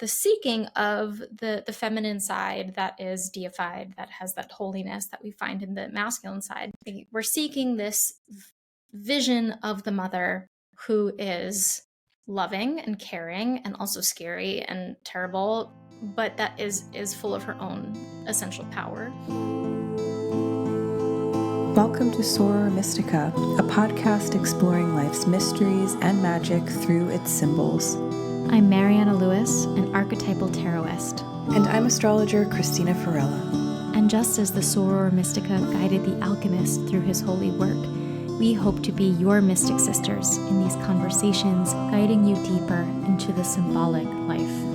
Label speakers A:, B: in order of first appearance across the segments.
A: the seeking of the feminine side that is deified, that has that holiness that we find in the masculine side. We're seeking this vision of the mother who is loving and caring and also scary and terrible, but that is full of her own essential power.
B: Welcome to Soror Mystica, a podcast exploring life's mysteries and magic through its symbols.
C: I'm Mariana Lewis, an archetypal tarotist.
B: And I'm astrologer Christina Farella.
C: And just as the Soror Mystica guided the alchemist through his holy work, we hope to be your mystic sisters in these conversations, guiding you deeper into the symbolic life.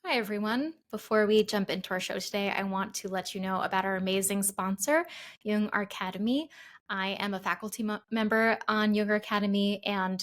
A: Hi, everyone. Before we jump into our show today, I want to let you know about our amazing sponsor, Jung Academy. I am a faculty member on Jung Academy, and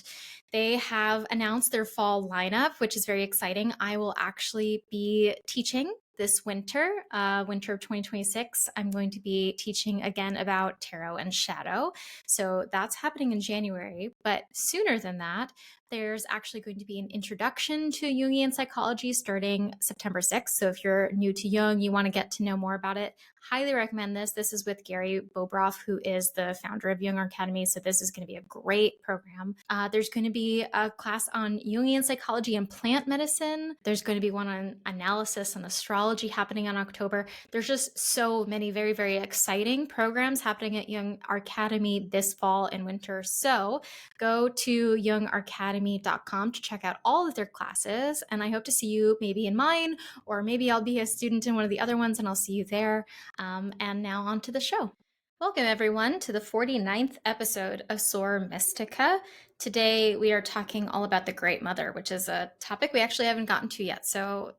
A: they have announced their fall lineup, which is very exciting. I will actually be teaching this winter of 2026. I'm going to be teaching again about tarot and shadow. So that's happening in January. But sooner than that, there's actually going to be an introduction to Jungian psychology starting September 6th. So if you're new to Jung, you want to get to know more about it, highly recommend this. This is with Gary Bobroff, who is the founder of Jung Academy. So this is going to be a great program. There's going to be a class on Jungian psychology and plant medicine. There's going to be one on analysis and astrology happening in October. There's just so many very, very exciting programs happening at Jung Academy this fall and winter. So go to jungarcademy.com to check out all of their classes. And I hope to see you maybe in mine, or maybe I'll be a student in one of the other ones and I'll see you there. And now on to the show. Welcome, everyone, to the 49th episode of Soror Mystica. Today, we are talking all about the Great Mother, which is a topic we actually haven't gotten to yet. So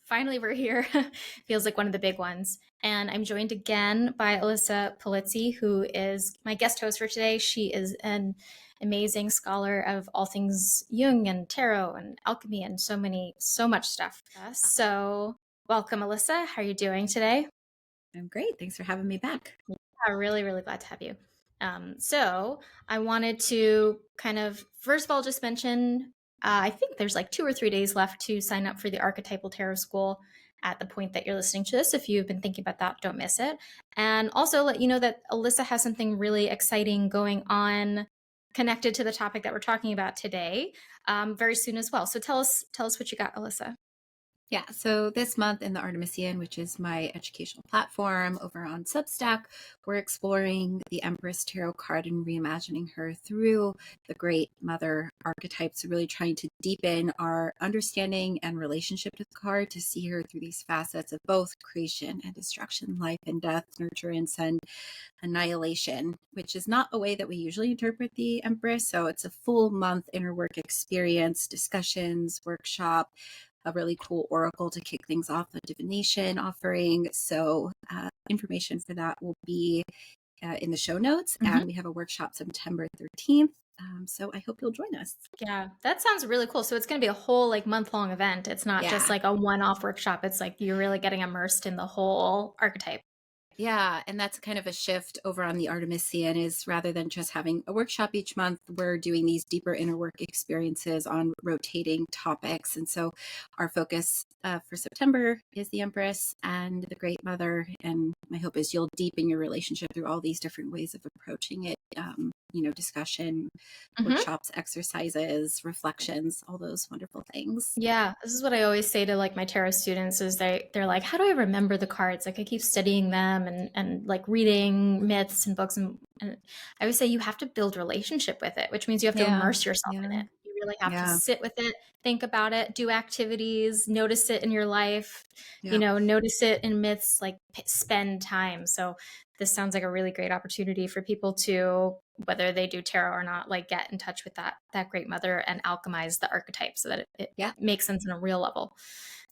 A: finally, we're here. Feels like one of the big ones. And I'm joined again by Alyssa Polizzi, who is my guest host for today. She is an amazing scholar of all things Jung and tarot and alchemy and so much stuff. So welcome, Alyssa. How are you doing today?
D: I'm great. Thanks for having me back.
A: I'm really, really glad to have you. So I wanted to kind of, first of all, just mention, I think there's like 2 or 3 days left to sign up for the Archetypal Tarot School at the point that you're listening to this. If you've been thinking about that, don't miss it. And also let you know that Alyssa has something really exciting going on connected to the topic that we're talking about today very soon as well. So tell us what you got, Alyssa.
D: Yeah, so this month in the Artemisian, which is my educational platform over on Substack, we're exploring the Empress Tarot card and reimagining her through the Great Mother archetypes, really trying to deepen our understanding and relationship to the card, to see her through these facets of both creation and destruction, life and death, nurturance and annihilation, which is not a way that we usually interpret the Empress. So it's a full month inner work experience, discussions, workshop, a really cool oracle to kick things off, a divination offering. So information for that will be in the show notes. Mm-hmm. And we have a workshop September 13th. So I hope you'll join us.
A: Yeah, that sounds really cool. So it's going to be a whole like month-long event. It's not just like a one-off workshop. It's like you're really getting immersed in the whole archetype.
D: Yeah, and that's kind of a shift over on the Artemisian, is rather than just having a workshop each month, we're doing these deeper inner work experiences on rotating topics. And so our focus for September is the Empress and the Great Mother. And my hope is you'll deepen your relationship through all these different ways of approaching it. Discussion, workshops, exercises, reflections, all those wonderful things.
A: Yeah, this is what I always say to like my tarot students is they're like, how do I remember the cards? Like I keep studying them and like reading myths and books. And I always say you have to build relationship with it, which means you have to immerse yourself in it. You really have to sit with it, think about it, do activities, notice it in your life, notice it in myths, like spend time. So this sounds like a really great opportunity for people to, whether they do tarot or not, like get in touch with that Great Mother and alchemize the archetype so that it makes sense on a real level.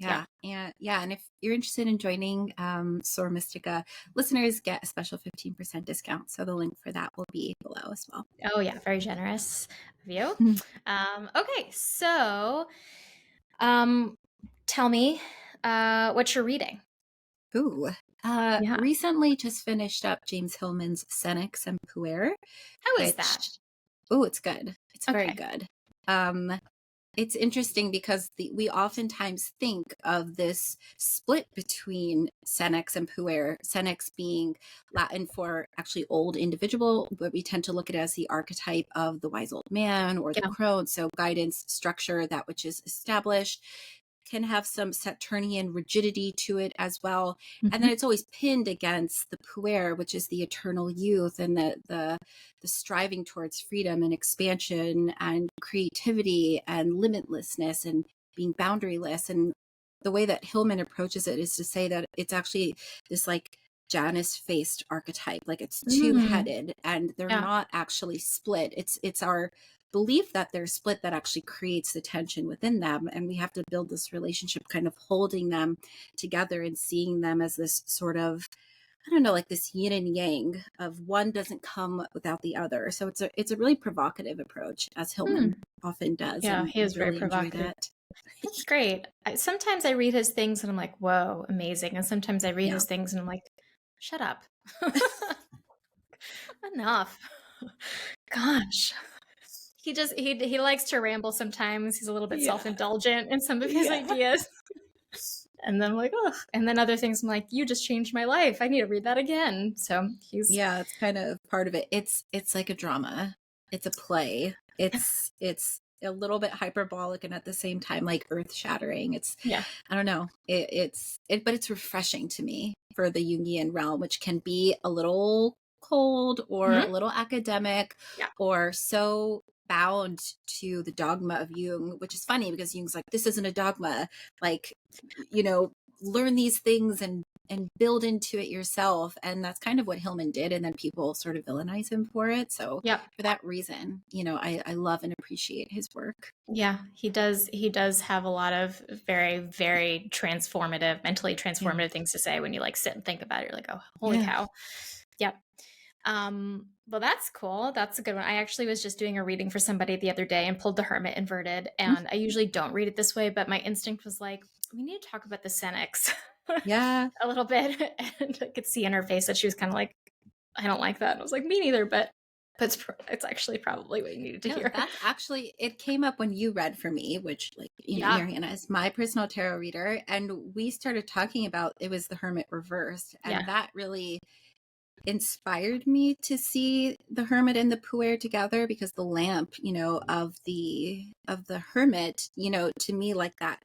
D: And if you're interested in joining Soror Mystica, listeners get a special 15% discount. So the link for that will be below as well.
A: Oh yeah, very generous of you. Okay, so tell me what you're reading.
D: Ooh.
C: Yeah.
D: Recently just finished up James Hillman's Senex and Puer,
A: How is that?
D: which, oh, it's good. It's very
A: Okay.
D: good. It's interesting because we oftentimes think of this split between Senex and Puer, Senex being Latin for actually old individual, but we tend to look at it as the archetype of the wise old man or the
A: Yeah.
D: crone. So guidance, structure, that which is established, can have some Saturnian rigidity to it as well. And then it's always pinned against the puer, which is the eternal youth and the striving towards freedom and expansion and creativity and limitlessness and being boundaryless. And the way that Hillman approaches it is to say that it's actually this like Janus faced archetype, like it's two-headed and they're
A: Yeah.
D: not actually split. It's our belief that they're split that actually creates the tension within them, and we have to build this relationship kind of holding them together and seeing them as this sort of, I don't know, like this yin and yang of one doesn't come without the other. So it's a really provocative approach, as Hillman often does.
A: Yeah,
D: And
A: he is
D: I
A: very
D: really enjoy
A: provocative.
D: that.
A: That's great. Sometimes I read his things and I'm like, whoa, amazing. And sometimes I read
D: Yeah.
A: his things and I'm like, shut up. Enough. Gosh. He likes to ramble sometimes. He's a little bit
D: Yeah.
A: self-indulgent in some of his
D: Yeah.
A: ideas. And then I'm like, oh, and then other things I'm like, you just changed my life. I need to read that again. So he's
D: Yeah, it's kind of part of it. It's like a drama. It's a play. It's a little bit hyperbolic and at the same time like earth shattering. It's
A: yeah.
D: I don't know. But it's refreshing to me for the Jungian realm, which can be a little cold or a little academic
A: Yeah.
D: or so bound to the dogma of Jung, which is funny because Jung's like, this isn't a dogma. Like, learn these things and build into it yourself. And that's kind of what Hillman did. And then people sort of villainize him for it. So for that reason, I love and appreciate his work.
A: Yeah, he does. He does have a lot of very, very transformative, mentally transformative things to say when you like sit and think about it. You're like, oh, holy cow. Yep. Well, that's cool. That's a good one. I actually was just doing a reading for somebody the other day and pulled the Hermit inverted. And I usually don't read it this way, but my instinct was like, we need to talk about the Senex
D: Yeah.
A: a little bit. And I could see in her face that she was kind of like, I don't like that. And I was like, me neither, but it's actually probably what you needed to hear.
D: That's actually, it came up when you read for me, which Mariana is my personal tarot reader. And we started talking about, it was the Hermit reversed. And that really inspired me to see the Hermit and the Puer together, because the lamp, of the Hermit, to me, like that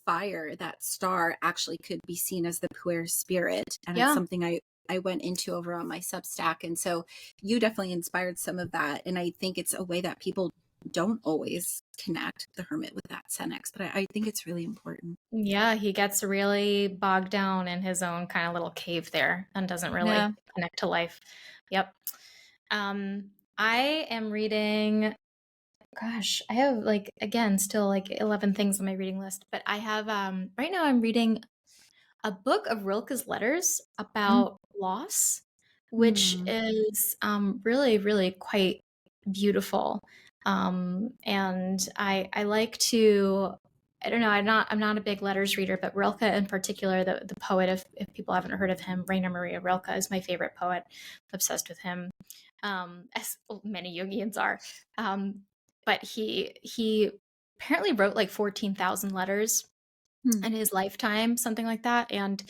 D: fire, that star actually could be seen as the Puer spirit. And it's something I went into over on my Substack. And so you definitely inspired some of that. And I think it's a way that people don't always connect the Hermit with that Senex, but I think it's really important.
A: Yeah, he gets really bogged down in his own kind of little cave there and doesn't really connect to life. Yep. I am reading, gosh, I have like, again, still like 11 things on my reading list, but I have, right now I'm reading a book of Rilke's letters about loss, which is really, really quite beautiful. And I like to, I don't know, I'm not a big letters reader, but Rilke in particular, the poet, if people haven't heard of him, Rainer Maria Rilke is my favorite poet. Obsessed with him, as many Jungians are. But he apparently wrote like 14,000 letters in his lifetime, something like that. And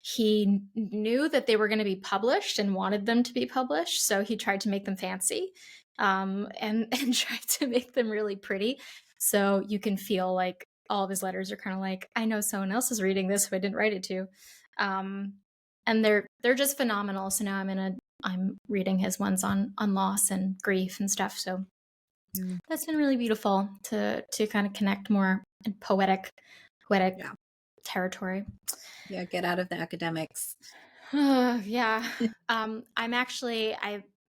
A: he knew that they were going to be published and wanted them to be published. So he tried to make them fancy, and tried to make them really pretty. So you can feel like all of his letters are kind of like, I know someone else is reading this who I didn't write it to. And they're just phenomenal. So now I'm reading his ones on loss and grief and stuff. So that's been really beautiful to kind of connect more in poetic territory.
D: Yeah, get out of the academics.
A: Yeah.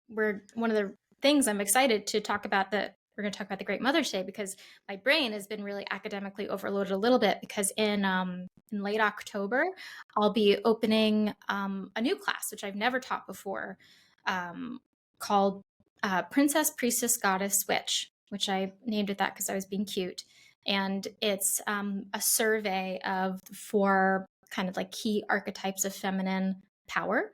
A: We're one of the things I'm excited to talk about, that we're going to talk about the Great Mother's Day, because my brain has been really academically overloaded a little bit, because in late October, I'll be opening a new class, which I've never taught before, called Princess, Priestess, Goddess, Witch, which I named it that because I was being cute. And it's a survey of the 4 kind of like key archetypes of feminine power,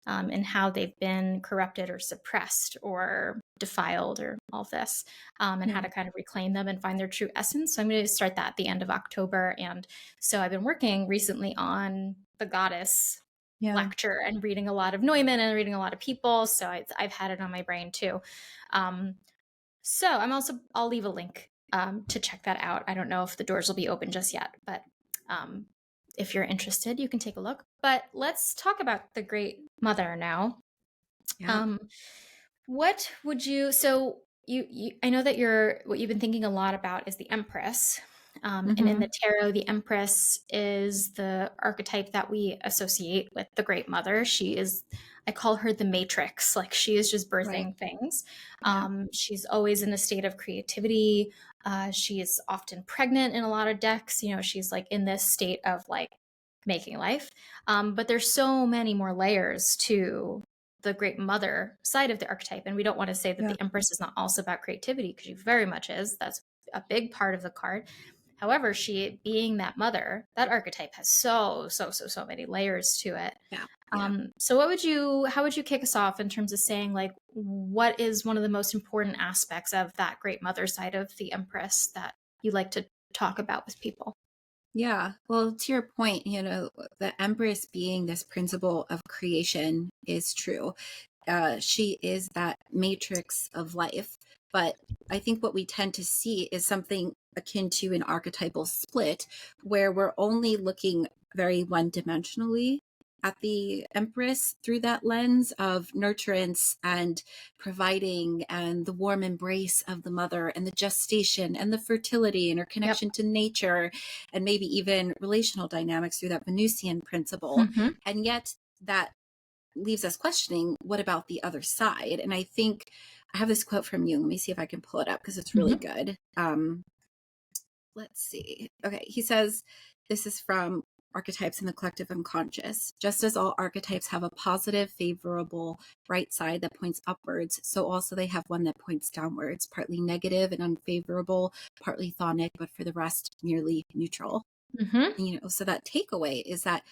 A: and how they've been corrupted or suppressed or defiled or all of this, and how to kind of reclaim them and find their true essence. So I'm going to start that at the end of October. And so I've been working recently on the goddess lecture and reading a lot of Neumann and reading a lot of people. So I've had it on my brain too. So I'll leave a link to check that out. I don't know if the doors will be open just yet, but if you're interested, you can take a look. But let's talk about the Great Mother now.
D: Yeah.
A: What would you, so you I know that what you've been thinking a lot about is the Empress. And in the tarot, the Empress is the archetype that we associate with the Great Mother. I call her the matrix. Like, she is just birthing things. She's always in a state of creativity. She is often pregnant in a lot of decks. She's like in this state of like making life. But there's so many more layers to the Great Mother side of the archetype. And we don't want to say that the Empress is not also about creativity, because she very much is. That's a big part of the card. However, she being that mother, that archetype has so many layers to it. So how would you kick us off in terms of saying, like, what is one of the most important aspects of that Great Mother side of the Empress that you like to talk about with people?
D: Yeah. Well, to your point, the Empress being this principle of creation is true. She is that matrix of life. But I think what we tend to see is something akin to an archetypal split, where we're only looking very one-dimensionally at the Empress through that lens of nurturance and providing and the warm embrace of the mother and the gestation and the fertility and her connection to nature, and maybe even relational dynamics through that Venusian principle. And yet that leaves us questioning, what about the other side? And I think I have this quote from Jung. Let me see if I can pull it up because it's really good. Let's see. Okay. He says, this is from Archetypes in the Collective Unconscious. Just as all archetypes have a positive, favorable right side that points upwards, so also they have one that points downwards, partly negative and unfavorable, partly chthonic, but for the rest, nearly neutral. And, so that takeaway is that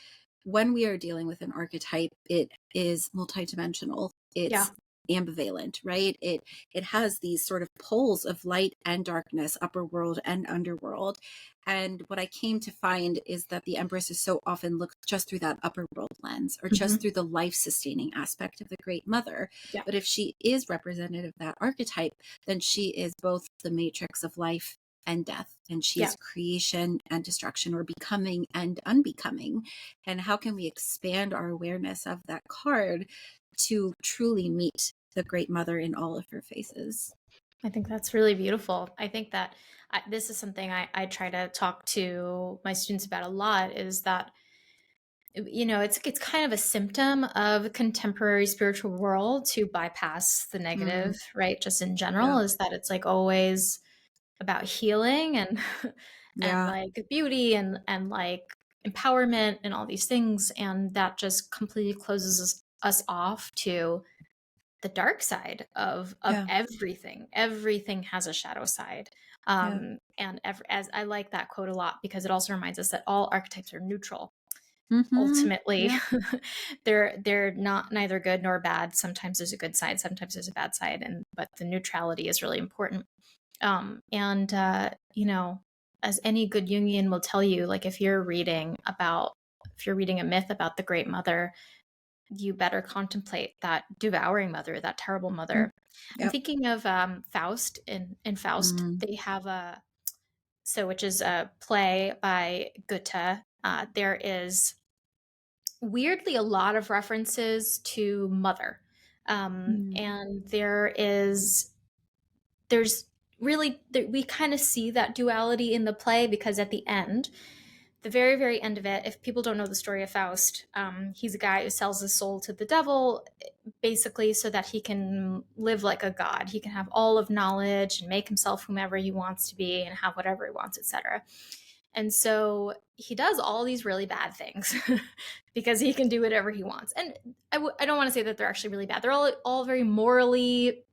D: when we are dealing with an archetype, it is multidimensional. It's ambivalent, right? It has these sort of poles of light and darkness, upper world and underworld. And what I came to find is that the Empress is so often looked just through that upper world lens, or just through the life-sustaining aspect of the Great Mother. But if she is representative of that archetype, then she is both the matrix of life and death, and she is creation and destruction, or becoming and unbecoming. And how can we expand our awareness of that card to truly meet the Great Mother in all of her faces?
A: I think that's really beautiful. I think that this is something I try to talk to my students about a lot, is that, it's kind of a symptom of contemporary spiritual world to bypass the negative, right? Just in general, is that it's like always about healing and like beauty and like empowerment and all these things, and that just completely closes us off to the dark side of everything has a shadow side. And as I like that quote a lot, because it also reminds us that all archetypes are neutral. Ultimately, they're not neither good nor bad. Sometimes there's a good side, sometimes there's a bad side, but the neutrality is really important. As any good Jungian will tell you, like, if you're reading a myth about the Great Mother, you better contemplate that devouring mother, that terrible mother. I'm thinking of Faust. In Faust, they have which is a play by Goethe. There is weirdly a lot of references to mother, and there's really, we kind of see that duality in the play, because at the end, the very, very end of it, if people don't know the story of Faust, he's a guy who sells his soul to the devil, basically so that he can live like a god. He can have all of knowledge and make himself whomever he wants to be and have whatever he wants, etc. And so he does all these really bad things because he can do whatever he wants. And I don't want to say that they're actually really bad. They're all very morally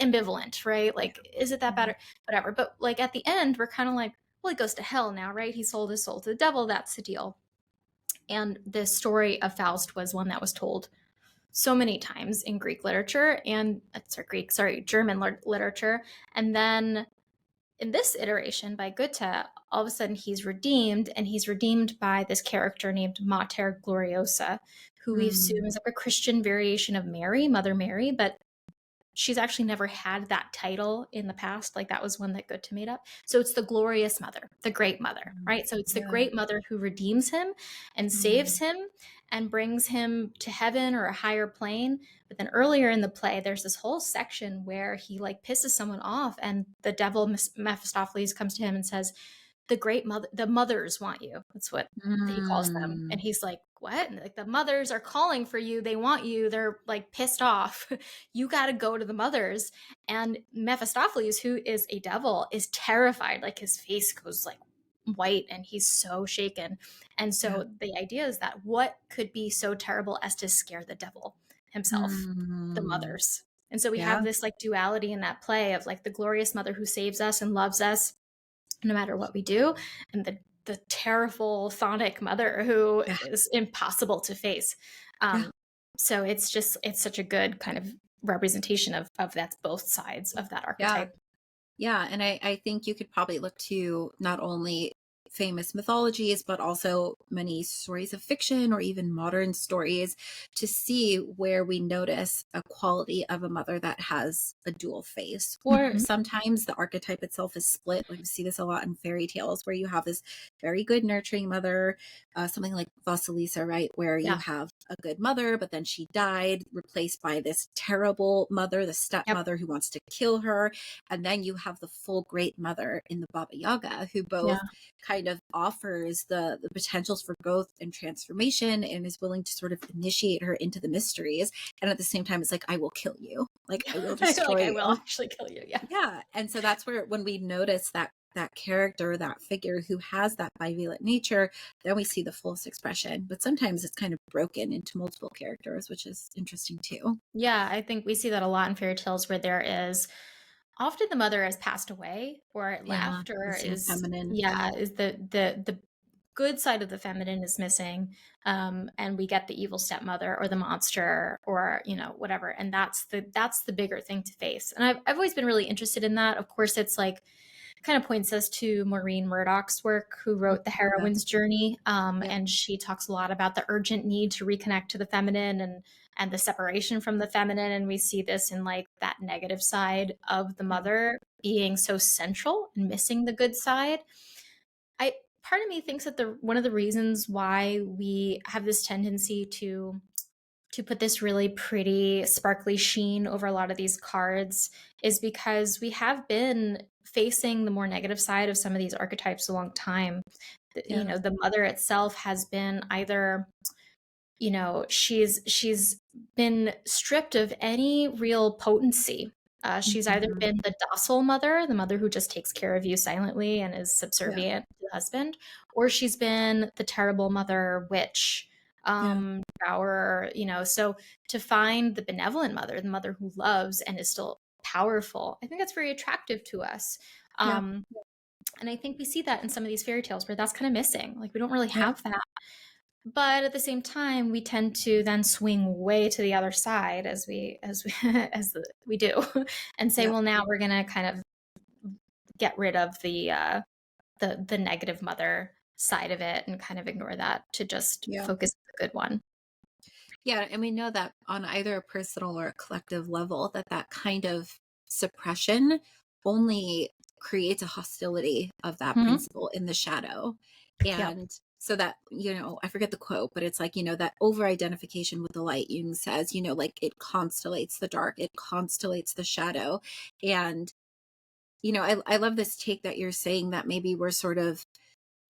A: ambivalent, right? Like, is it that bad or whatever? But like at the end, we're kind of like, well, he goes to hell now, right? He sold his soul to the devil. That's the deal. And the story of Faust was one that was told so many times in Greek literature and German literature. And then in this iteration by Goethe, all of a sudden he's redeemed, and he's redeemed by this character named Mater Gloriosa, who we assume is like a Christian variation of Mary, Mother Mary, but she's actually never had that title in the past. Like that was one that Goethe made up. So it's the glorious mother, the great mother, right? So it's the great mother who redeems him and saves him and brings him to heaven or a higher plane. But then earlier in the play, there's this whole section where he like pisses someone off, and the devil Mephistopheles comes to him and says, the great mother, the mothers want you. That's what he calls them. And he's like, what? And like, the mothers are calling for you. They want you. They're like pissed off. You got to go to the mothers. And Mephistopheles, who is a devil, is terrified. Like his face goes like white and he's so shaken. And so the idea is that what could be so terrible as to scare the devil himself, the mothers. And so we have this like duality in that play of like the glorious mother who saves us and loves us no matter what we do, and the terrible chthonic mother who is impossible to face. So it's such a good kind of representation of that's both sides of that archetype.
D: Yeah. And I think you could probably look to not only famous mythologies, but also many stories of fiction or even modern stories to see where we notice a quality of a mother that has a dual face. Or sometimes the archetype itself is split. Like we see this a lot in fairy tales where you have this very good nurturing mother, something like Vasilisa, right? Where you have a good mother, but then she died, replaced by this terrible mother, the stepmother who wants to kill her. And then you have the full great mother in the Baba Yaga, who both kind of offers the potentials for growth and transformation and is willing to sort of initiate her into the mysteries. And at the same time, it's like, I will kill you. Like, I will destroy you.
A: I will actually kill you. Yeah.
D: Yeah. And so that's where, when we notice that character, that figure who has that bivalent nature, then we see the fullest expression. But sometimes it's kind of broken into multiple characters, which is interesting too.
A: Yeah, I think we see that a lot in fairy tales where there is often the mother has passed away or left, or is
D: feminine.
A: is the good side of the feminine is missing, and we get the evil stepmother or the monster or whatever, and that's the bigger thing to face. And I've always been really interested in that. Of course, it's like kind of points us to Maureen Murdoch's work, who wrote The Heroine's Journey, and she talks a lot about the urgent need to reconnect to the feminine and the separation from the feminine. And we see this in like that negative side of the mother being so central and missing the good side. Part of me thinks that one of the reasons why we have this tendency to put this really pretty sparkly sheen over a lot of these cards is because we have been facing the more negative side of some of these archetypes a long time. The mother itself has been either she's been stripped of any real potency. She's either been the docile mother, the mother who just takes care of you silently and is subservient to the husband, or she's been the terrible mother witch, devourer, so to find the benevolent mother, the mother who loves and is still powerful, I think that's very attractive to us. And I think we see that in some of these fairy tales where that's kind of missing. Like we don't really have that. But at the same time, we tend to then swing way to the other side as we do, and say, well, now we're going to kind of get rid of the negative mother side of it and kind of ignore that to just focus on the good one.
D: Yeah, and we know that on either a personal or a collective level, that kind of suppression only creates a hostility of that principle in the shadow. And so that, I forget the quote, but it's like, that over-identification with the light, Jung says, like it constellates the dark, it constellates the shadow. And, I love this take that you're saying that maybe we're sort of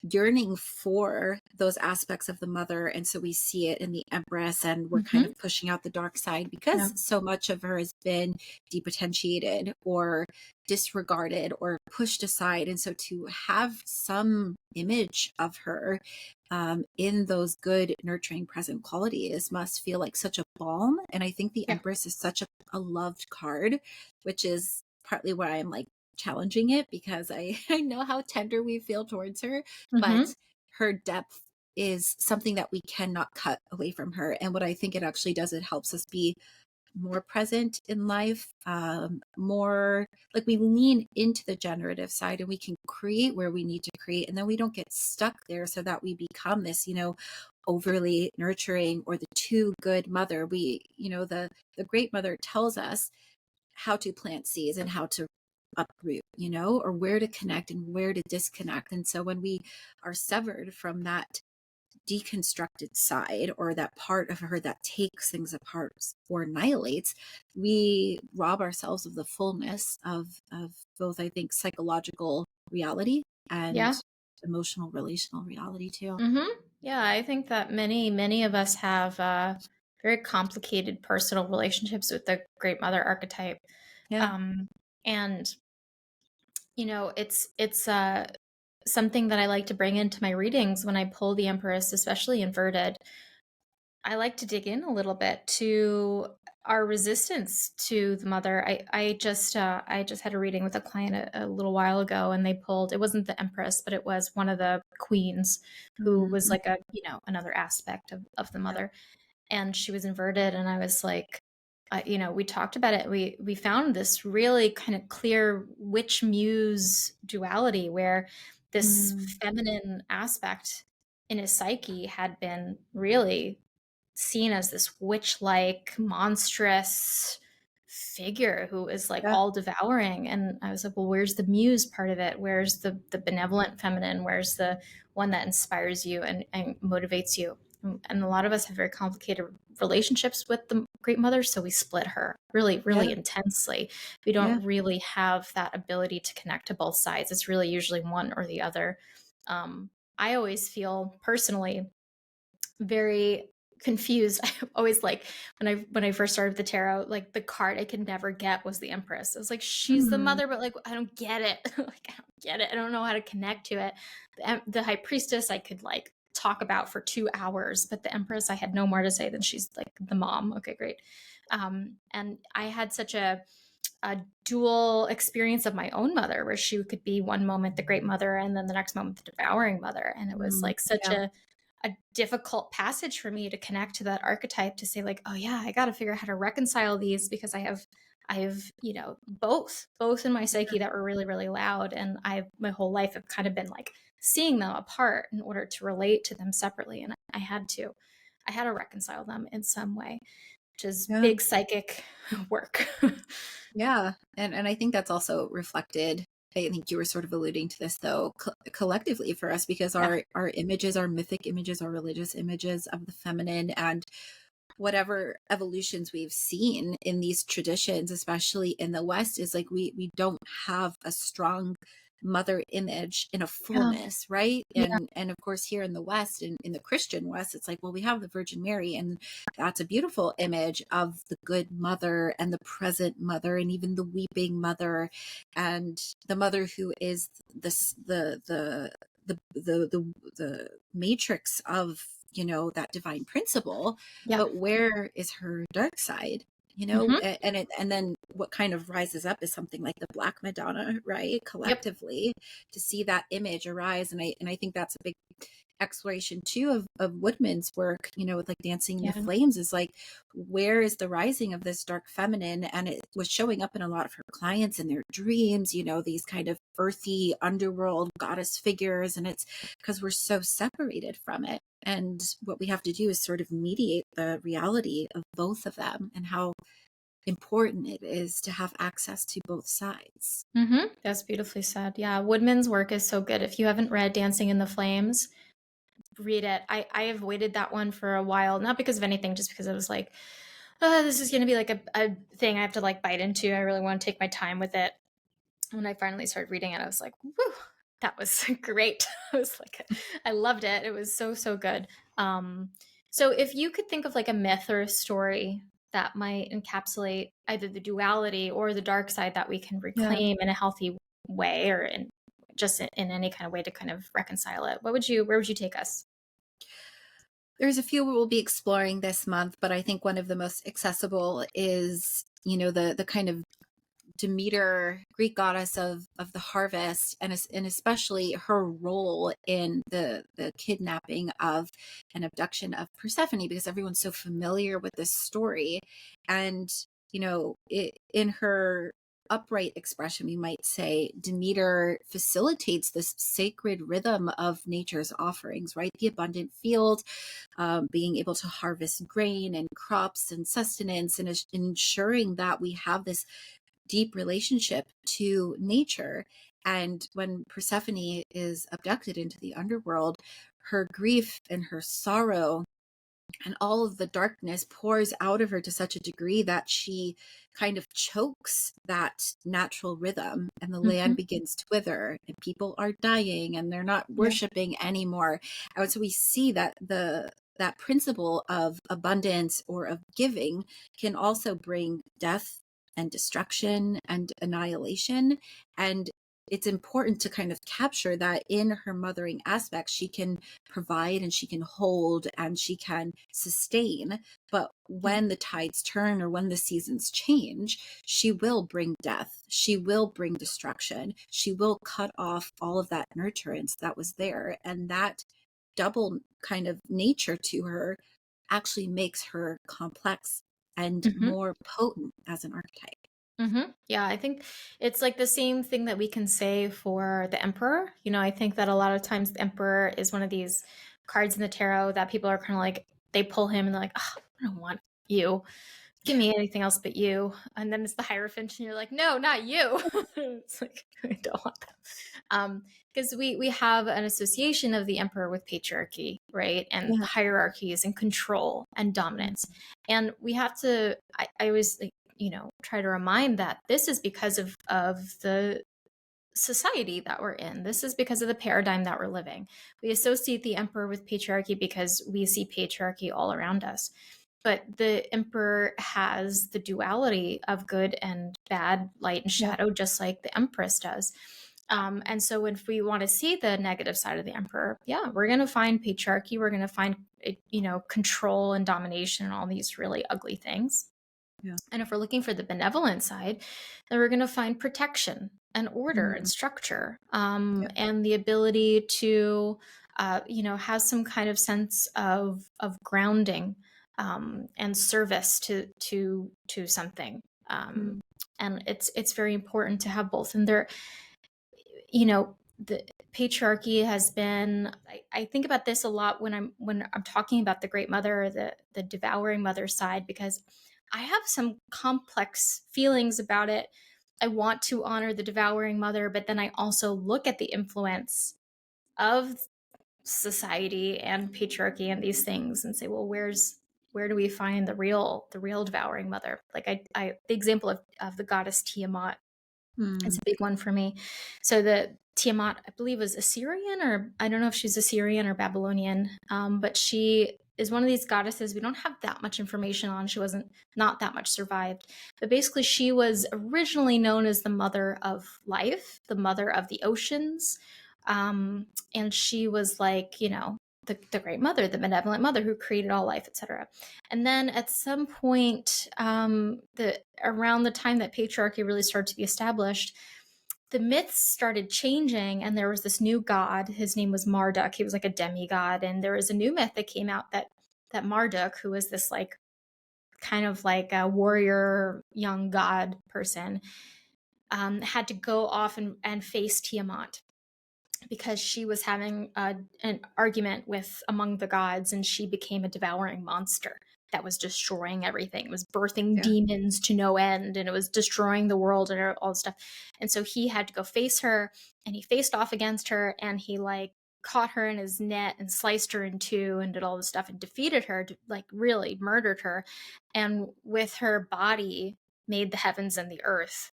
D: yearning for those aspects of the mother. And so we see it in the Empress, and we're kind of pushing out the dark side because so much of her has been depotentiated or disregarded or pushed aside. And so to have some image of her in those good, nurturing, present qualities must feel like such a balm. And I think the Empress is such a loved card, which is partly why I'm like challenging it, because I know how tender we feel towards her, but her depth is something that we cannot cut away from her. And what I think it actually does, it helps us be more present in life, more like we lean into the generative side and we can create where we need to create. And then we don't get stuck there so that we become this, overly nurturing or the too good mother. The great mother tells us how to plant seeds and how to uproot, or where to connect and where to disconnect. And so when we are severed from that deconstructed side, or that part of her that takes things apart or annihilates, we rob ourselves of the fullness of both, I think, psychological reality and
A: Yeah.
D: emotional relational reality too.
A: Yeah, I think that many of us have very complicated personal relationships with the Great Mother archetype.
D: Yeah.
A: And it's something that I like to bring into my readings when I pull the Empress, especially inverted. I like to dig in a little bit to our resistance to the mother. I just had a reading with a client a little while ago, and they pulled, it wasn't the Empress, but it was one of the queens who was
D: Mhm.
A: like another aspect of the
D: Yeah.
A: mother, and she was inverted. And I was like, we talked about it. We found this really kind of clear witch muse duality where this
D: Mm.
A: feminine aspect in his psyche had been really seen as this witch-like monstrous figure who is like
D: Yeah.
A: all devouring. And I was like, well, where's the muse part of it? Where's the benevolent feminine? Where's the one that inspires you and motivates you? And a lot of us have very complicated relationships with the Great Mother, so we split her really,
D: Yeah.
A: really intensely. We
D: Yeah.
A: don't really have that ability to connect to both sides. It's really usually one or the other. I always feel personally very confused. I always like when I first started the tarot, like the card I could never get was the Empress. I was like, she's the
D: Mm.
A: mother, but like I don't get it. Like I don't get it. I don't know how to connect to it. The High Priestess I could like talk about for 2 hours, but the Empress I had no more to say than she's like the mom. Okay, great. And I had such a dual experience of my own mother, where she could be one moment the Great Mother and then the next moment the devouring mother, and it was
D: Mm.
A: like such
D: Yeah.
A: a difficult passage for me to connect to that archetype, to say like, oh yeah, I got to figure out how to reconcile these, because I have both in my psyche that were really, really loud, and I my whole life have kind of been like seeing them apart in order to relate to them separately, and I had to reconcile them in some way, which is
D: Yeah.
A: big psychic work.
D: Yeah. And I think that's also reflected. I think you were sort of alluding to this though, collectively for us, because
A: Yeah.
D: our images, our mythic images, our religious images of the feminine, and whatever evolutions we've seen in these traditions, especially in the West, is like we don't have a strong mother image in a
A: Yeah.
D: fullness, right?
A: Yeah.
D: And of course here in the West, in the Christian West, it's like, well, we have the Virgin Mary, and that's a beautiful image of the good mother and the present mother and even the weeping mother, and the mother who is this the matrix of that divine principle.
A: Yeah.
D: But where is her dark side?
A: Hmm.
D: And then what kind of rises up is something like the Black Madonna, right?
A: Yep.
D: Collectively, to see that image arise. And I think that's a big exploration too of Woodman's work, with like Dancing in the
A: Yeah.
D: Flames, is like, where is the rising of this dark feminine? And it was showing up in a lot of her clients in their dreams, these kind of earthy underworld goddess figures. And it's because we're so separated from it. And what we have to do is sort of mediate the reality of both of them, and how important it is to have access to both sides.
A: That's beautifully said. Yeah, Woodman's work is so good. If you haven't read Dancing in the Flames, read it. I avoided that one for a while, not because of anything, just because I was like, oh, this is going to be like a thing I have to like bite into. I really want to take my time with it. When I finally started reading it, I was like, whew, that was great. I was like, I loved it. It was so, so good. Um, so if you could think of like a myth or a story that might encapsulate either the duality or the dark side that we can
D: Yeah.
A: reclaim in a healthy way, or in any kind of way to kind of reconcile it, where would you take us?
D: There's a few we'll be exploring this month, but I think one of the most accessible is, the kind of Demeter, Greek goddess of the harvest, and especially her role in the kidnapping of and abduction of Persephone, because everyone's so familiar with this story. And in her upright expression, we might say Demeter facilitates this sacred rhythm of nature's offerings, right? The abundant field, being able to harvest grain and crops and sustenance, and ensuring that we have this deep relationship to nature. And when Persephone is abducted into the underworld, her grief and her sorrow and all of the darkness pours out of her to such a degree that she kind of chokes that natural rhythm, and the land begins to wither, and people are dying, and they're not worshiping anymore. And so we see that that principle of abundance or of giving can also bring death and destruction and annihilation. And it's important to kind of capture that in her mothering aspect, she can provide and she can hold and she can sustain. But when the tides turn or when the seasons change, she will bring death. She will bring destruction. She will cut off all of that nurturance that was there. And that double kind of nature to her actually makes her complex and more potent as an archetype.
A: Yeah, I think it's like the same thing that we can say for the Emperor. I think that a lot of times the Emperor is one of these cards in the tarot that people are kind of like, they pull him and they're like, oh, I don't want you. Give me anything else but you. And then it's the Hierophant and you're like, no, not you. It's like, I don't want that. Because we have an association of the Emperor with patriarchy, right? And hierarchies and control and dominance. And we have to, I always like, try to remind that this is because of the society that we're in. This is because of the paradigm that we're living. We associate the Emperor with patriarchy because we see patriarchy all around us. But the Emperor has the duality of good and bad, light and shadow, just like the Empress does. And so if we want to see the negative side of the Emperor, we're going to find patriarchy. We're going to find, control and domination and all these really ugly things. Yeah. And if we're looking for the benevolent side, then we're going to find protection and order and structure, and the ability to, have some kind of sense of grounding and service to something. And it's very important to have both. And there, the patriarchy has been, I think about this a lot when I'm talking about the Great Mother, the devouring mother side, because I have some complex feelings about it. I want to honor the devouring mother, but then I also look at the influence of society and patriarchy and these things and say, well, where do we find the real devouring mother? Like the example of the goddess Tiamat is a big one for me. So the Tiamat, I believe, was Assyrian, or I don't know if she's Assyrian or Babylonian, but she is one of these goddesses we don't have that much information on. She wasn't not that much survived, but basically she was originally known as the mother of life, the mother of the oceans, and she was like, the great mother, the benevolent mother who created all life, etc. And then at some point, around the time that patriarchy really started to be established, the myths started changing, and there was this new god. His name was Marduk. He was like a demigod, and there was a new myth that came out that Marduk, who was this like kind of like a warrior young god person, had to go off and face Tiamat because she was having an argument with among the gods, and she became a devouring monster that was destroying everything. It was birthing demons to no end, and it was destroying the world and all this stuff. And so he had to go face her, and he faced off against her, and he like caught her in his net and sliced her in two and did all this stuff and defeated her, like really murdered her, and with her body made the heavens and the earth.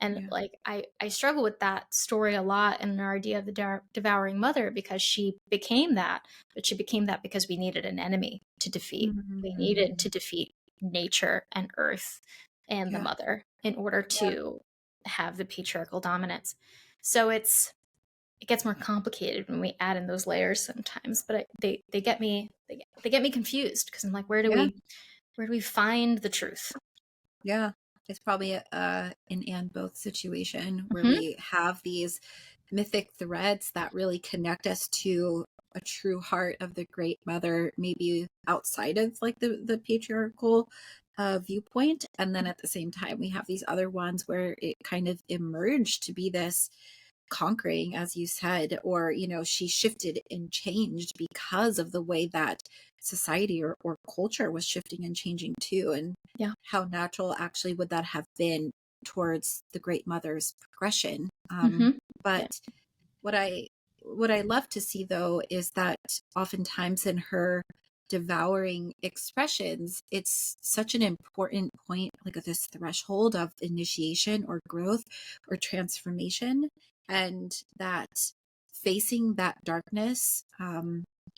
A: And like I struggle with that story a lot in our idea of the devouring mother, because she became that, but she became that because we needed an enemy to defeat. We needed to defeat nature and earth and the mother in order to have the patriarchal dominance. So it gets more complicated when we add in those layers sometimes, but they get me confused, because I'm like, where do we find the truth?
D: Yeah. It's probably an and both situation where
A: Hmm.
D: we have these mythic threads that really connect us to a true heart of the Great Mother, maybe outside of like the patriarchal viewpoint. And then at the same time, we have these other ones where it kind of emerged to be this conquering, as you said, or, you know, she shifted and changed because of the way that society or culture was shifting and changing too. And
A: Yeah.
D: how natural actually would that have been towards the Great Mother's progression.
A: Hmm. Yeah.
D: But what I love to see though is that oftentimes in her devouring expressions, it's such an important point, like at this threshold of initiation or growth or transformation, and that facing that darkness,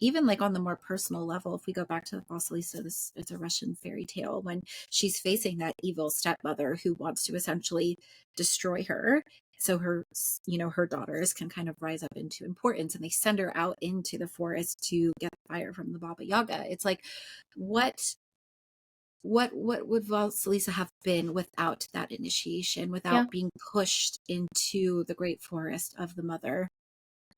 D: even like on the more personal level, if we go back to Vasilisa, this it's a Russian fairy tale, when she's facing that evil stepmother who wants to essentially destroy her, so her, you know, her daughters can kind of rise up into importance, and they send her out into the forest to get fire from the Baba Yaga. It's like, what what would Vasilisa have been without that initiation,
A: Yeah.
D: without being pushed into the great forest of the mother?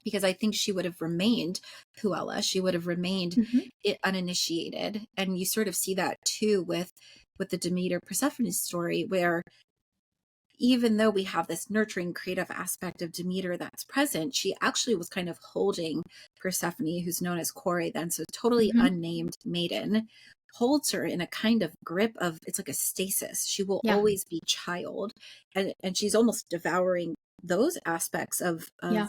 D: Because I think she would have remained Puella. She would have remained
A: Hmm.
D: uninitiated. And you sort of see that too with the Demeter Persephone story, where even though we have this nurturing creative aspect of Demeter that's present, she actually was kind of holding Persephone, who's known as Kore then, so totally
A: Hmm.
D: unnamed maiden, holds her in a kind of grip of, it's like a stasis. She will
A: Yeah.
D: always be child. And she's almost devouring those aspects
A: Yeah.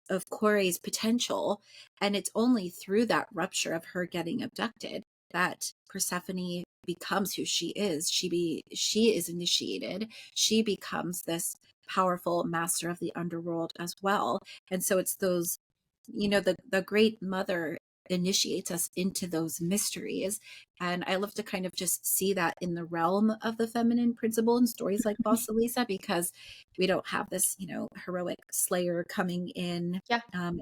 D: of Kore's potential. And it's only through that rupture of her getting abducted that Persephone becomes who she is. She is initiated. She becomes this powerful master of the underworld as well. And so it's those, you know, the great mother initiates us into those mysteries. And I love to kind of just see that in the realm of the feminine principle in stories like Vasilisa, because we don't have this, you know, heroic slayer coming in.
A: Yeah.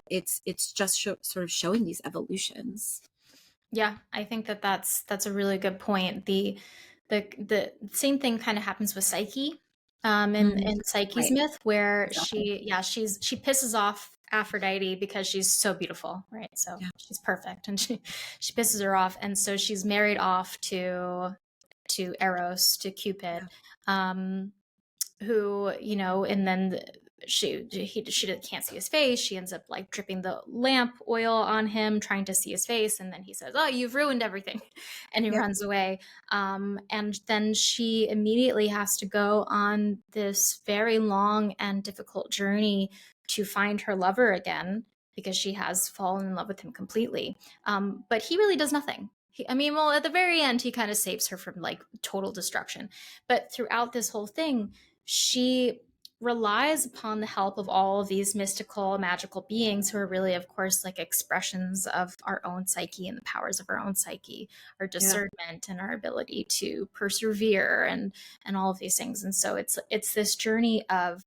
D: It's just sort of showing these evolutions.
A: Yeah, I think that that's a really good point. The same thing kind of happens with Psyche,
D: Mhm.
A: in Psyche's
D: Right.
A: myth, where
D: Exactly.
A: she pisses off Aphrodite because she's so beautiful, right? So
D: Yeah.
A: she's perfect, and she pisses her off, and so she's married off to Eros, to Cupid,
D: Yeah.
A: um, who, you know, and then she can't see his face. She ends up like dripping the lamp oil on him, trying to see his face, and then he says, "Oh, you've ruined everything," and he
D: Yep.
A: runs away. And then she immediately has to go on this very long and difficult journey to find her lover again, because she has fallen in love with him completely. But he really does nothing. I mean, well, at the very end, he kind of saves her from like total destruction. But throughout this whole thing, she relies upon the help of all of these mystical, magical beings who are really, of course, like expressions of our own psyche and the powers of our own psyche, our
D: Yeah.
A: discernment and our ability to persevere and all of these things. And so it's this journey of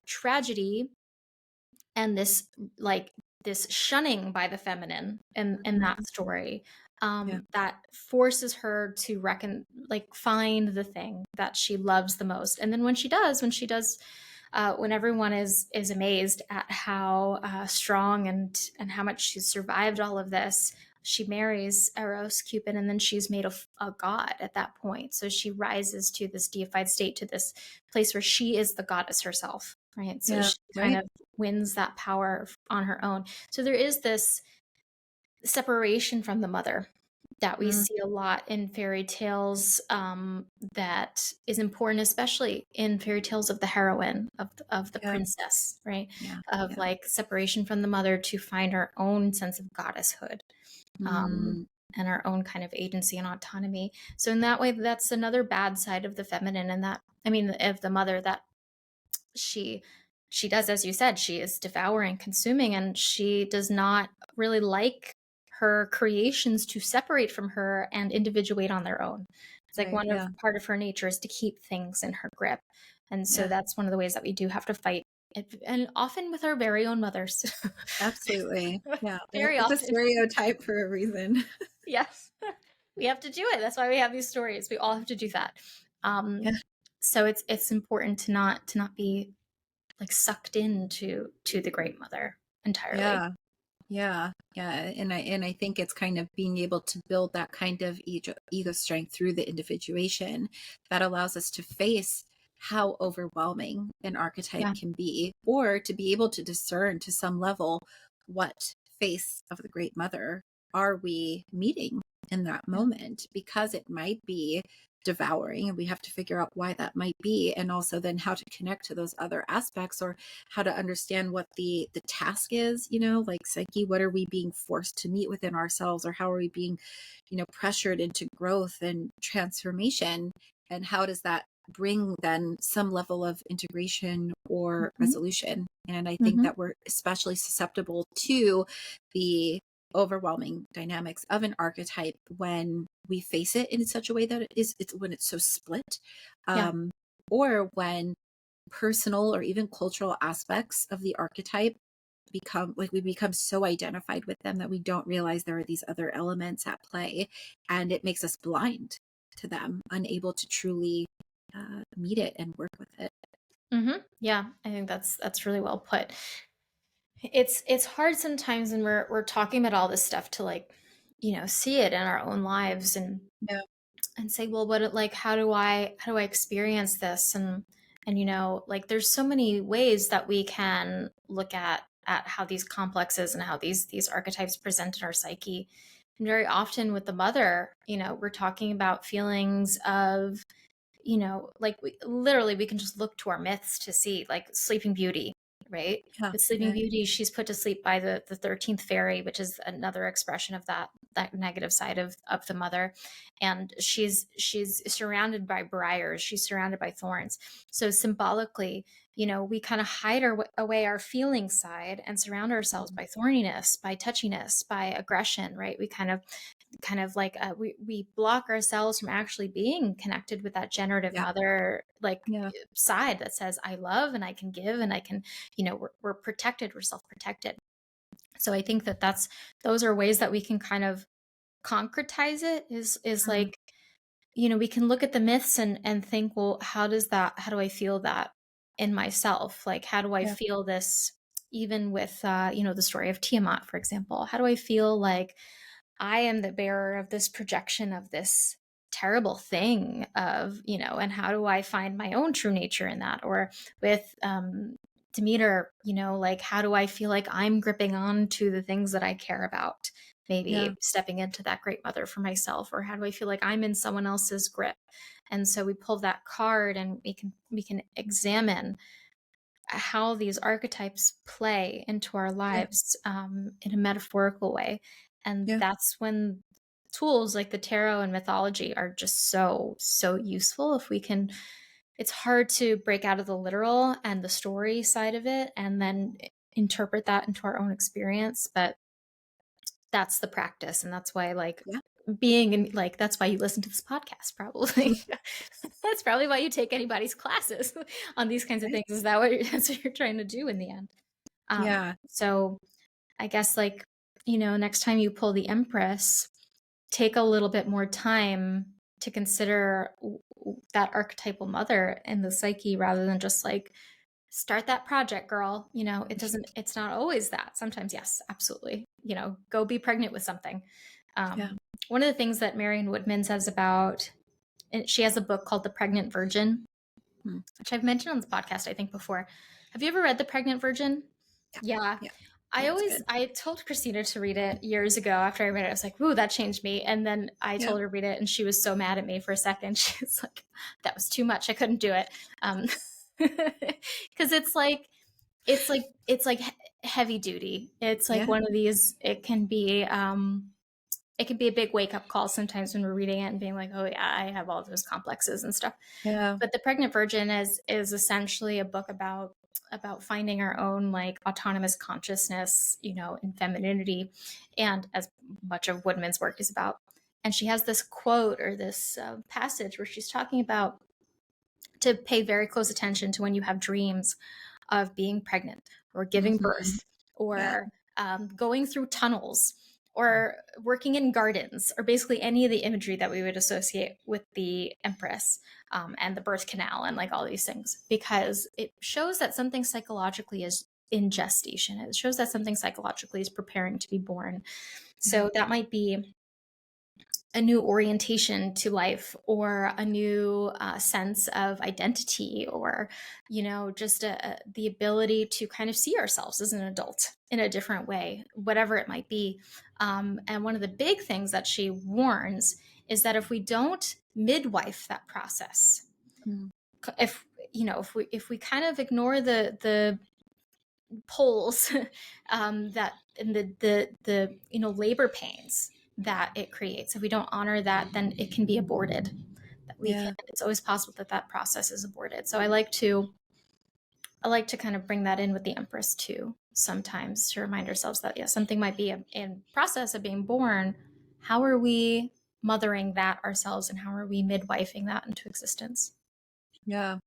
A: tragedy and this like this shunning by the feminine in that
D: Mhm.
A: story,
D: Yeah.
A: that forces her to find the thing that she loves the most. And then when she does, when everyone is amazed at how strong and how much she's survived all of this, she marries Eros, Cupid, and then she's made a god at that point. So she rises to this deified state, to this place where she is the goddess herself, right? So
D: Yeah.
A: she kind
D: Right.
A: of wins that power on her own. So there is this separation from the mother that we
D: Mm.
A: see a lot in fairy tales, that is important, especially in fairy tales of the heroine, of the
D: Yeah.
A: princess, right?
D: Yeah.
A: Of
D: Yeah.
A: like separation from the mother to find our own sense of goddesshood, um,
D: Mm.
A: and our own kind of agency and autonomy. So in that way, that's another bad side of the feminine, and that, I mean, of the mother, that she she does, as you said, she is devouring, consuming, and she does not really like her creations to separate from her and individuate on their own. It's like
D: Right.
A: one of
D: Yeah.
A: part of her nature is to keep things in her grip. And so
D: Yeah.
A: that's one of the ways that we do have to fight it, and often with our very own mothers.
D: Absolutely. Yeah.
A: Very
D: It's a
A: often.
D: stereotype for a reason.
A: Yes. We have to do it. That's why we have these stories. We all have to do that.
D: Yeah.
A: So it's important to not be like sucked into the Great Mother entirely.
D: Yeah. Yeah, yeah, and I think it's kind of being able to build that kind of ego strength through the individuation that allows us to face how overwhelming an archetype
A: Yeah.
D: can be, or to be able to discern to some level what face of the Great Mother are we meeting in that
A: Yeah.
D: moment, because it might be devouring, and we have to figure out why that might be, and also then how to connect to those other aspects, or how to understand what the task is, like Psyche, what are we being forced to meet within ourselves, or how are we being pressured into growth and transformation, and how does that bring then some level of integration or
A: Mhm.
D: resolution. And I think
A: Mhm.
D: that we're especially susceptible to the overwhelming dynamics of an archetype when we face it in such a way that it's when it's so split,
A: Yeah.
D: um, or when personal or even cultural aspects of the archetype become like we become so identified with them that we don't realize there are these other elements at play, and it makes us blind to them, unable to truly meet it and work with it.
A: Yeah, I think that's really well put. It's hard sometimes when we're talking about all this stuff to like, see it in our own lives
D: Yeah,
A: and say, well, like how do I experience this? And like there's so many ways that we can look at how these complexes and how these archetypes present in our psyche. And very often with the mother, we're talking about feelings of, like we can just look to our myths to see, like Sleeping Beauty, right?
D: yeah,
A: With Sleeping
D: yeah,
A: Beauty, she's put to sleep by the 13th fairy, which is another expression of that negative side of the mother. And she's surrounded by briars, she's surrounded by thorns. So symbolically, we kind of hide away our feeling side and surround ourselves by thorniness, by touchiness, by aggression, right? We kind of like we block ourselves from actually being connected with that generative
D: yeah,
A: mother like
D: yeah,
A: side that says I love and I can give and I can, we're protected, we're self-protected. So I think those are ways that we can kind of concretize it, is
D: mm,
A: like, we can look at the myths and think, well, how do I feel that in myself? Like, how do I
D: yeah,
A: feel this even with, the story of Tiamat, for example? How do I feel like I am the bearer of this projection of this terrible thing of, and how do I find my own true nature in that? Or with Demeter, like how do I feel like I'm gripping on to the things that I care about?
D: yeah,
A: Maybe stepping into that great mother for myself, or how do I feel like I'm in someone else's grip? And so we pull that card and we can examine how these archetypes play into our
D: yeah,
A: lives in a metaphorical way. And
D: yeah,
A: that's when tools like the tarot and mythology are just so useful. If we can, it's hard to break out of the literal and the story side of it and then interpret that into our own experience. But that's the practice. And that's why, like,
D: yeah.
A: being in, like, that's why you listen to this podcast, probably. That's probably why you take anybody's classes on these kinds of
D: Right?
A: things. Is that that's what you're trying to do in the end?
D: Yeah,
A: So I guess, like, next time you pull the Empress, take a little bit more time to consider that archetypal mother in the psyche rather than just like start that project, girl. It's not always that. Sometimes, yes, absolutely. Go be pregnant with something.
D: yeah,
A: One of the things that Marion Woodman says about, and she has a book called The Pregnant Virgin,
D: mm,
A: which I've mentioned on this podcast, I think, before. Have you ever read The Pregnant Virgin?
D: yeah,
A: Yeah.
D: yeah,
A: I
D: yeah. It's
A: always
D: good.
A: I told Christina to read it years ago. After I read it, I was like, "Ooh, that changed me." And then I
D: Yeah,
A: told her to read it, and she was so mad at me for a second. She's like, "That was too much. I couldn't do it." Because it's like heavy duty. It's like
D: yeah,
A: one of these. It can be a big wake up call sometimes when we're reading it and being like, "Oh yeah, I have all those complexes and stuff."
D: yeah,
A: But The Pregnant Virgin is essentially a book about finding our own like autonomous consciousness, in femininity, and as much of Woodman's work is about. And she has this quote or this passage where she's talking about to pay very close attention to when you have dreams of being pregnant or giving
D: hmm,
A: birth
D: yeah,
A: or going through tunnels or working in gardens, or basically any of the imagery that we would associate with the Empress, and the birth canal and like all these things, because it shows that something psychologically is in gestation. It shows that something psychologically is preparing to be born. So that might be a new orientation to life, or a new sense of identity, or just the ability to kind of see ourselves as an adult in a different way, whatever it might be. And one of the big things that she warns is that if we don't midwife that process, if we kind of ignore the poles, that and the labor pains that it creates, if we don't honor that, then it can be aborted. It's always possible that process is aborted. So I like to kind of bring that in with the Empress too, sometimes, to remind ourselves that something might be in process of being born. How are we mothering that ourselves, and how are we midwifing that into existence?
D: Yeah.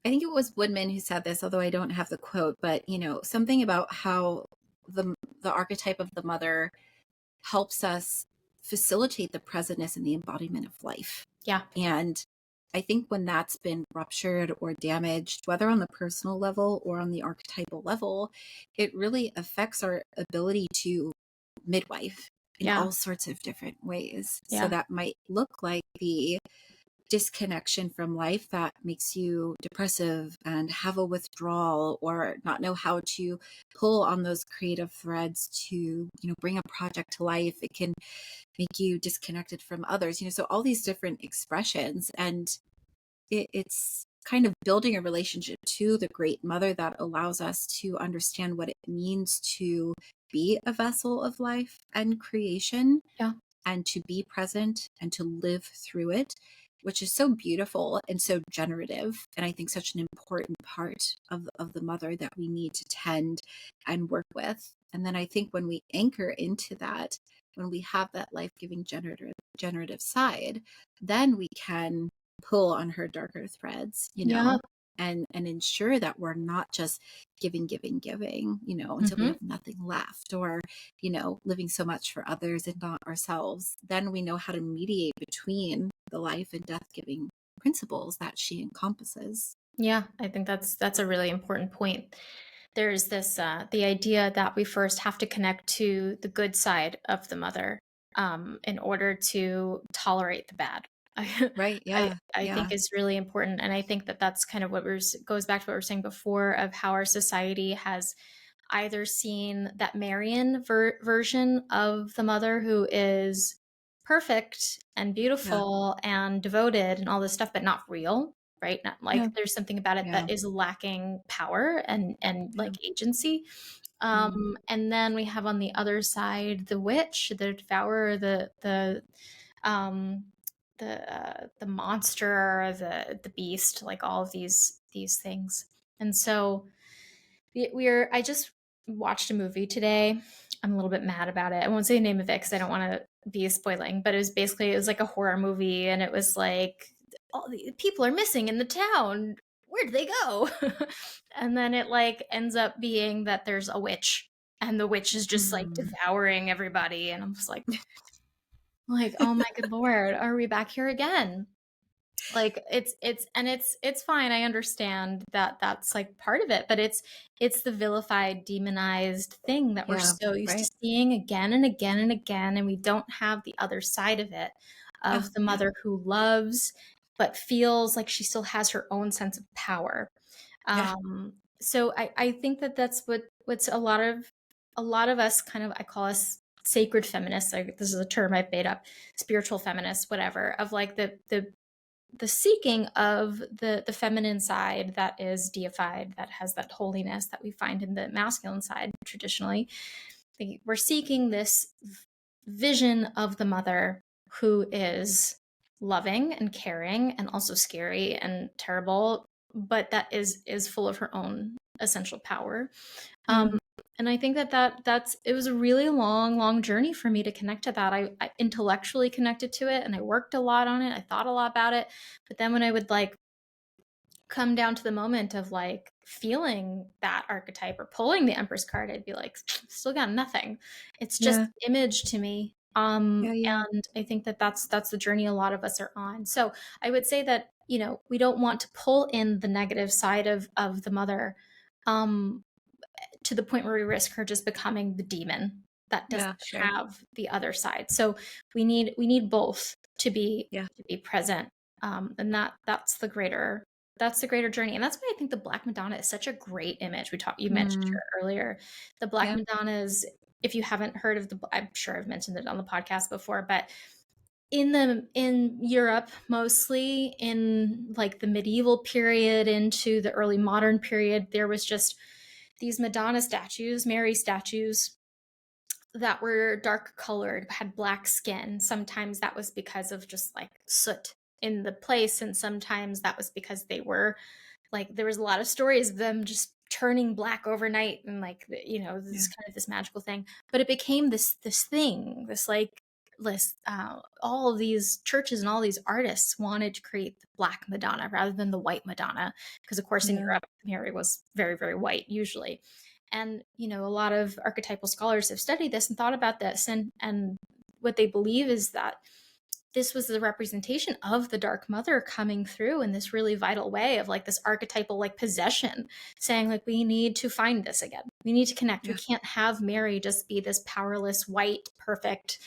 D: I think it was Woodman who said this, although I don't have the quote, but something about how the archetype of the mother helps us facilitate the presentness and the embodiment of life.
A: Yeah.
D: And I think when that's been ruptured or damaged, whether on the personal level or on the archetypal level, it really affects our ability to midwife in all sorts of different ways. So that might look like the disconnection from life that makes you depressive and have a withdrawal, or not know how to pull on those creative threads to bring a project to life. It can make you disconnected from others, so all these different expressions. And it's kind of building a relationship to the Great Mother that allows us to understand what it means to be a vessel of life and creation, and to be present and to live through it, which is so beautiful and so generative. And I think such an important part of the mother that we need to tend and work with. And then I think when we anchor into that, when we have that life-giving generative side, then we can pull on her darker threads, and ensure that we're not just giving, until we have nothing left, or, living so much for others and not ourselves. Then we know how to mediate between the life and death giving principles that she encompasses.
A: Yeah, I think that's a really important point. There's this the idea that we first have to connect to the good side of the mother, in order to tolerate the bad.
D: Right. Yeah.
A: I think is really important. And I think that that's kind of what goes back to what we were saying before, of how our society has either seen that Marian version of the mother, who is perfect and beautiful and devoted and all this stuff, but not real, right? Not like there's something about it that is lacking power and like agency. And then we have on the other side the witch, the devourer, the monster, the beast, like all of these things. And so I just watched a movie today. I'm a little bit mad about it. I won't say the name of it because I don't want to be spoiling, but it was like a horror movie, and it was like, all the people are missing in the town. Where did they go? And then it like ends up being that there's a witch, and the witch is just like devouring everybody. And I'm just like, oh my good Lord, are we back here again? Like it's fine. I understand that that's like part of it, but it's the vilified, demonized thing that we're so used to seeing again and again and again. And we don't have the other side of it, of the mother who loves, but feels like she still has her own sense of power. So I think that that's what's a lot of us kind of, I call us sacred feminists. Like, this is a term I've made up, spiritual feminists, whatever, of like the seeking of the feminine side that is deified, that has that holiness that we find in the masculine side traditionally. We're seeking this vision of the mother who is loving and caring and also scary and terrible, but that is full of her own essential power. And I think that's it was a really long journey for me to connect to that. I intellectually connected to it, and I worked a lot on it. I thought a lot about it. But then when I would like come down to the moment of like, feeling that archetype or pulling the Empress card, I'd be like, still got nothing. It's just
D: Yeah.
A: image to me.
D: Yeah.
A: And I think that that's the journey a lot of us are on. So I would say that, we don't want to pull in the negative side of the mother, um, to the point where we risk her just becoming the demon that doesn't
D: Yeah, sure.
A: have the other side. So we need both to be
D: Yeah.
A: present. And that's the greater journey. And that's why I think the Black Madonna is such a great image. You mentioned her earlier. The Black
D: Yeah.
A: Madonnas, if you haven't heard of I'm sure I've mentioned it on the podcast before, but in Europe, mostly in like the medieval period into the early modern period, there was just these Madonna statues, Mary statues, that were dark colored, had black skin. Sometimes that was because of just like soot in the place, and sometimes that was because they were like, there was a lot of stories of them just turning black overnight, and like, this kind of this magical thing. But it became this thing, this like list. All of these churches and all these artists wanted to create the Black Madonna rather than the White Madonna, because of course in
D: Yeah.
A: Europe Mary was very, very white usually. And a lot of archetypal scholars have studied this and thought about this, and what they believe is that this was the representation of the Dark Mother coming through in this really vital way of like this archetypal like possession, saying like, we need to find this again. We need to connect.
D: Yeah.
A: We can't have Mary just be this powerless, white, perfect,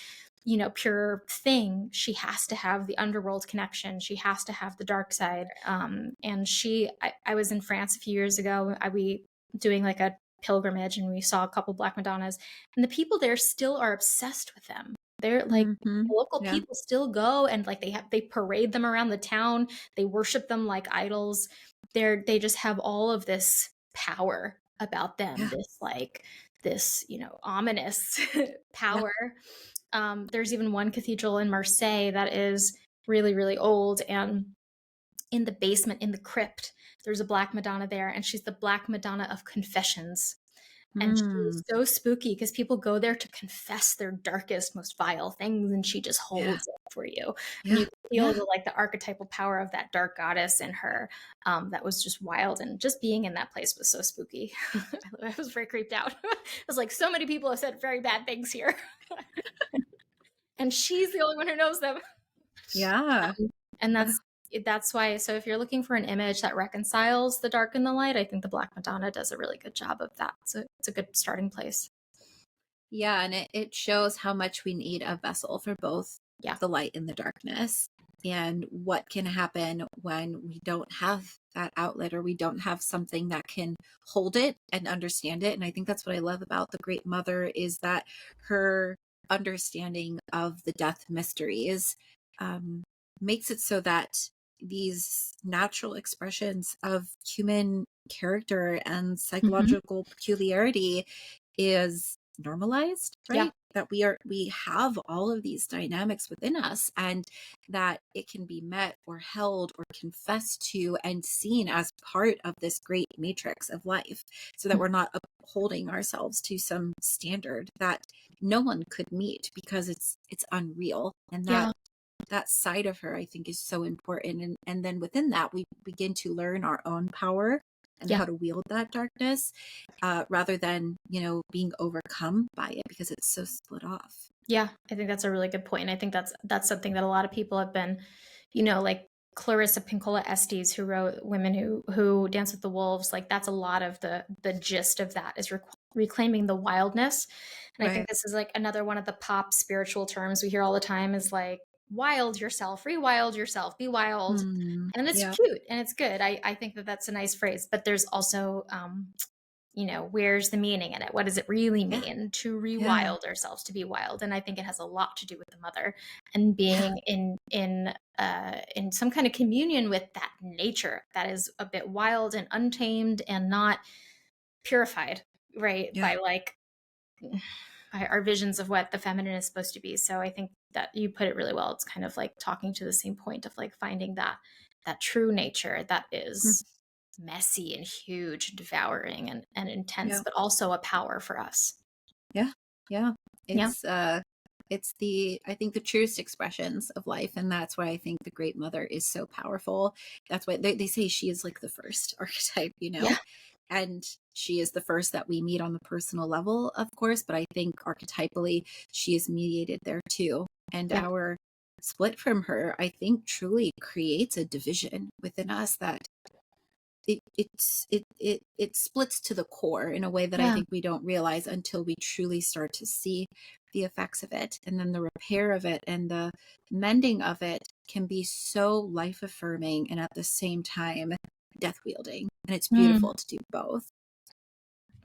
A: pure thing. She has to have the underworld connection. She has to have the dark side. And I was in France a few years ago. We doing like a pilgrimage, and we saw a couple Black Madonnas, and the people there still are obsessed with them. They're like,
D: Mhm.
A: local
D: Yeah.
A: people still go, and like they parade them around the town. They worship them like idols. They just have all of this power about them,
D: Yeah.
A: this ominous
D: Yeah.
A: power. There's even one cathedral in Marseille that is really, really old, and in the basement, in the crypt, there's a Black Madonna there, and she's the Black Madonna of confessions. And she's
D: Mm.
A: so spooky because people go there to confess their darkest, most vile things, and she just
D: Yeah.
A: holds it for you. And
D: Yeah.
A: you feel
D: Yeah.
A: the archetypal power of that dark goddess in her. That was just wild, and just being in that place was so spooky. I was very creeped out. I was like, so many people have said very bad things here, and she's the only one who knows them.
D: Yeah.
A: And
D: Yeah.
A: that's why. So if you're looking for an image that reconciles the dark and the light, I think the Black Madonna does a really good job of that. So it's a good starting place.
D: Yeah, and it shows how much we need a vessel for both the light and the darkness, and what can happen when we don't have that outlet, or we don't have something that can hold it and understand it. And I think that's what I love about the Great Mother, is that her understanding of the death mysteries um, makes it so that these natural expressions of human character and psychological peculiarity is normalized, right?
A: Yeah.
D: That we have all of these dynamics within us, and that it can be met or held or confessed to and seen as part of this great matrix of life, so that we're not upholding ourselves to some standard that no one could meet because it's unreal. And that side of her, I think, is so important. And then within that, we begin to learn our own power and how to wield that darkness, rather than, being overcome by it because it's so split off.
A: Yeah, I think that's a really good point. And I think that's something that a lot of people have been, like Clarissa Pinkola Estes, who wrote Women Who Dance with the Wolves. Like, that's a lot of the gist of that, is reclaiming the wildness. And I think this is like another one of the pop spiritual terms we hear all the time, is like, wild yourself, rewild yourself, be wild. And it's cute and it's good. I think that that's a nice phrase, but there's also, where's the meaning in it? What does it really mean to rewild ourselves, to be wild? And I think it has a lot to do with the mother, and being in some kind of communion with that nature that is a bit wild and untamed and not purified, right? By our visions of what the feminine is supposed to be. So I think that you put it really well. It's kind of like talking to the same point of like finding that true nature that is messy and huge, devouring and intense, but also a power for us.
D: Yeah. It's It's the, I think, the truest expressions of life. And that's why I think the Great Mother is so powerful. That's why they say she is like the first archetype,
A: Yeah.
D: and she is the first that we meet on the personal level, of course. But I think archetypally, she is mediated there too. And
A: Yeah.
D: our split from her, I think, truly creates a division within us that it splits to the core in a way that I
A: Yeah.
D: think we don't realize until we truly start to see the effects of it. And then the repair of it and the mending of it can be so life affirming and at the same time death wielding. And it's beautiful to do both.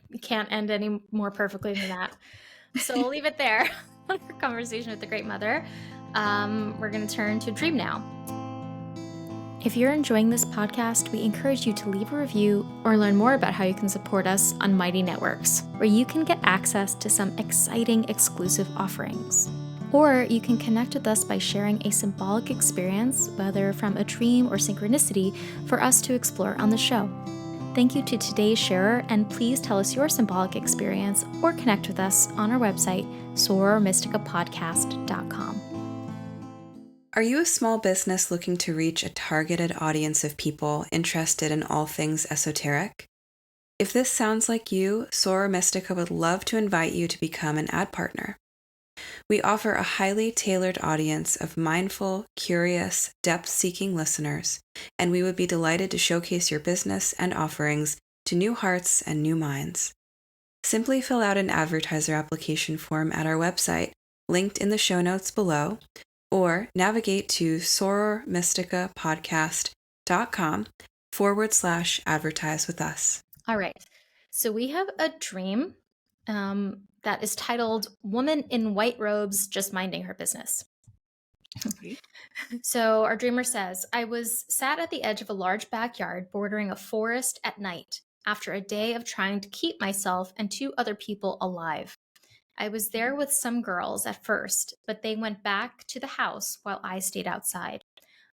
A: You can't end any more perfectly than that. So we'll leave it there on our conversation with the Great Mother. We're going to turn to Dream now.
C: If you're enjoying this podcast, we encourage you to leave a review or learn more about how you can support us on Mighty Networks, where you can get access to some exciting exclusive offerings. Or you can connect with us by sharing a symbolic experience, whether from a dream or synchronicity, for us to explore on the show. Thank you to today's sharer, and please tell us your symbolic experience or connect with us on our website, sorormysticapodcast.com.
B: Are you a small business looking to reach a targeted audience of people interested in all things esoteric? If this sounds like you, Soror Mystica would love to invite you to become an ad partner. We offer a highly tailored audience of mindful, curious, depth-seeking listeners, and we would be delighted to showcase your business and offerings to new hearts and new minds. Simply fill out an advertiser application form at our website, linked in the show notes below, or navigate to sorormysticapodcast.com/advertise with us.
A: All right. So we have a dream that is titled Woman in White Robes Just Minding Her Business. So our dreamer says, I was sat at the edge of a large backyard bordering a forest at night after a day of trying to keep myself and 2 other people alive. I was there with some girls at first, but they went back to the house while I stayed outside.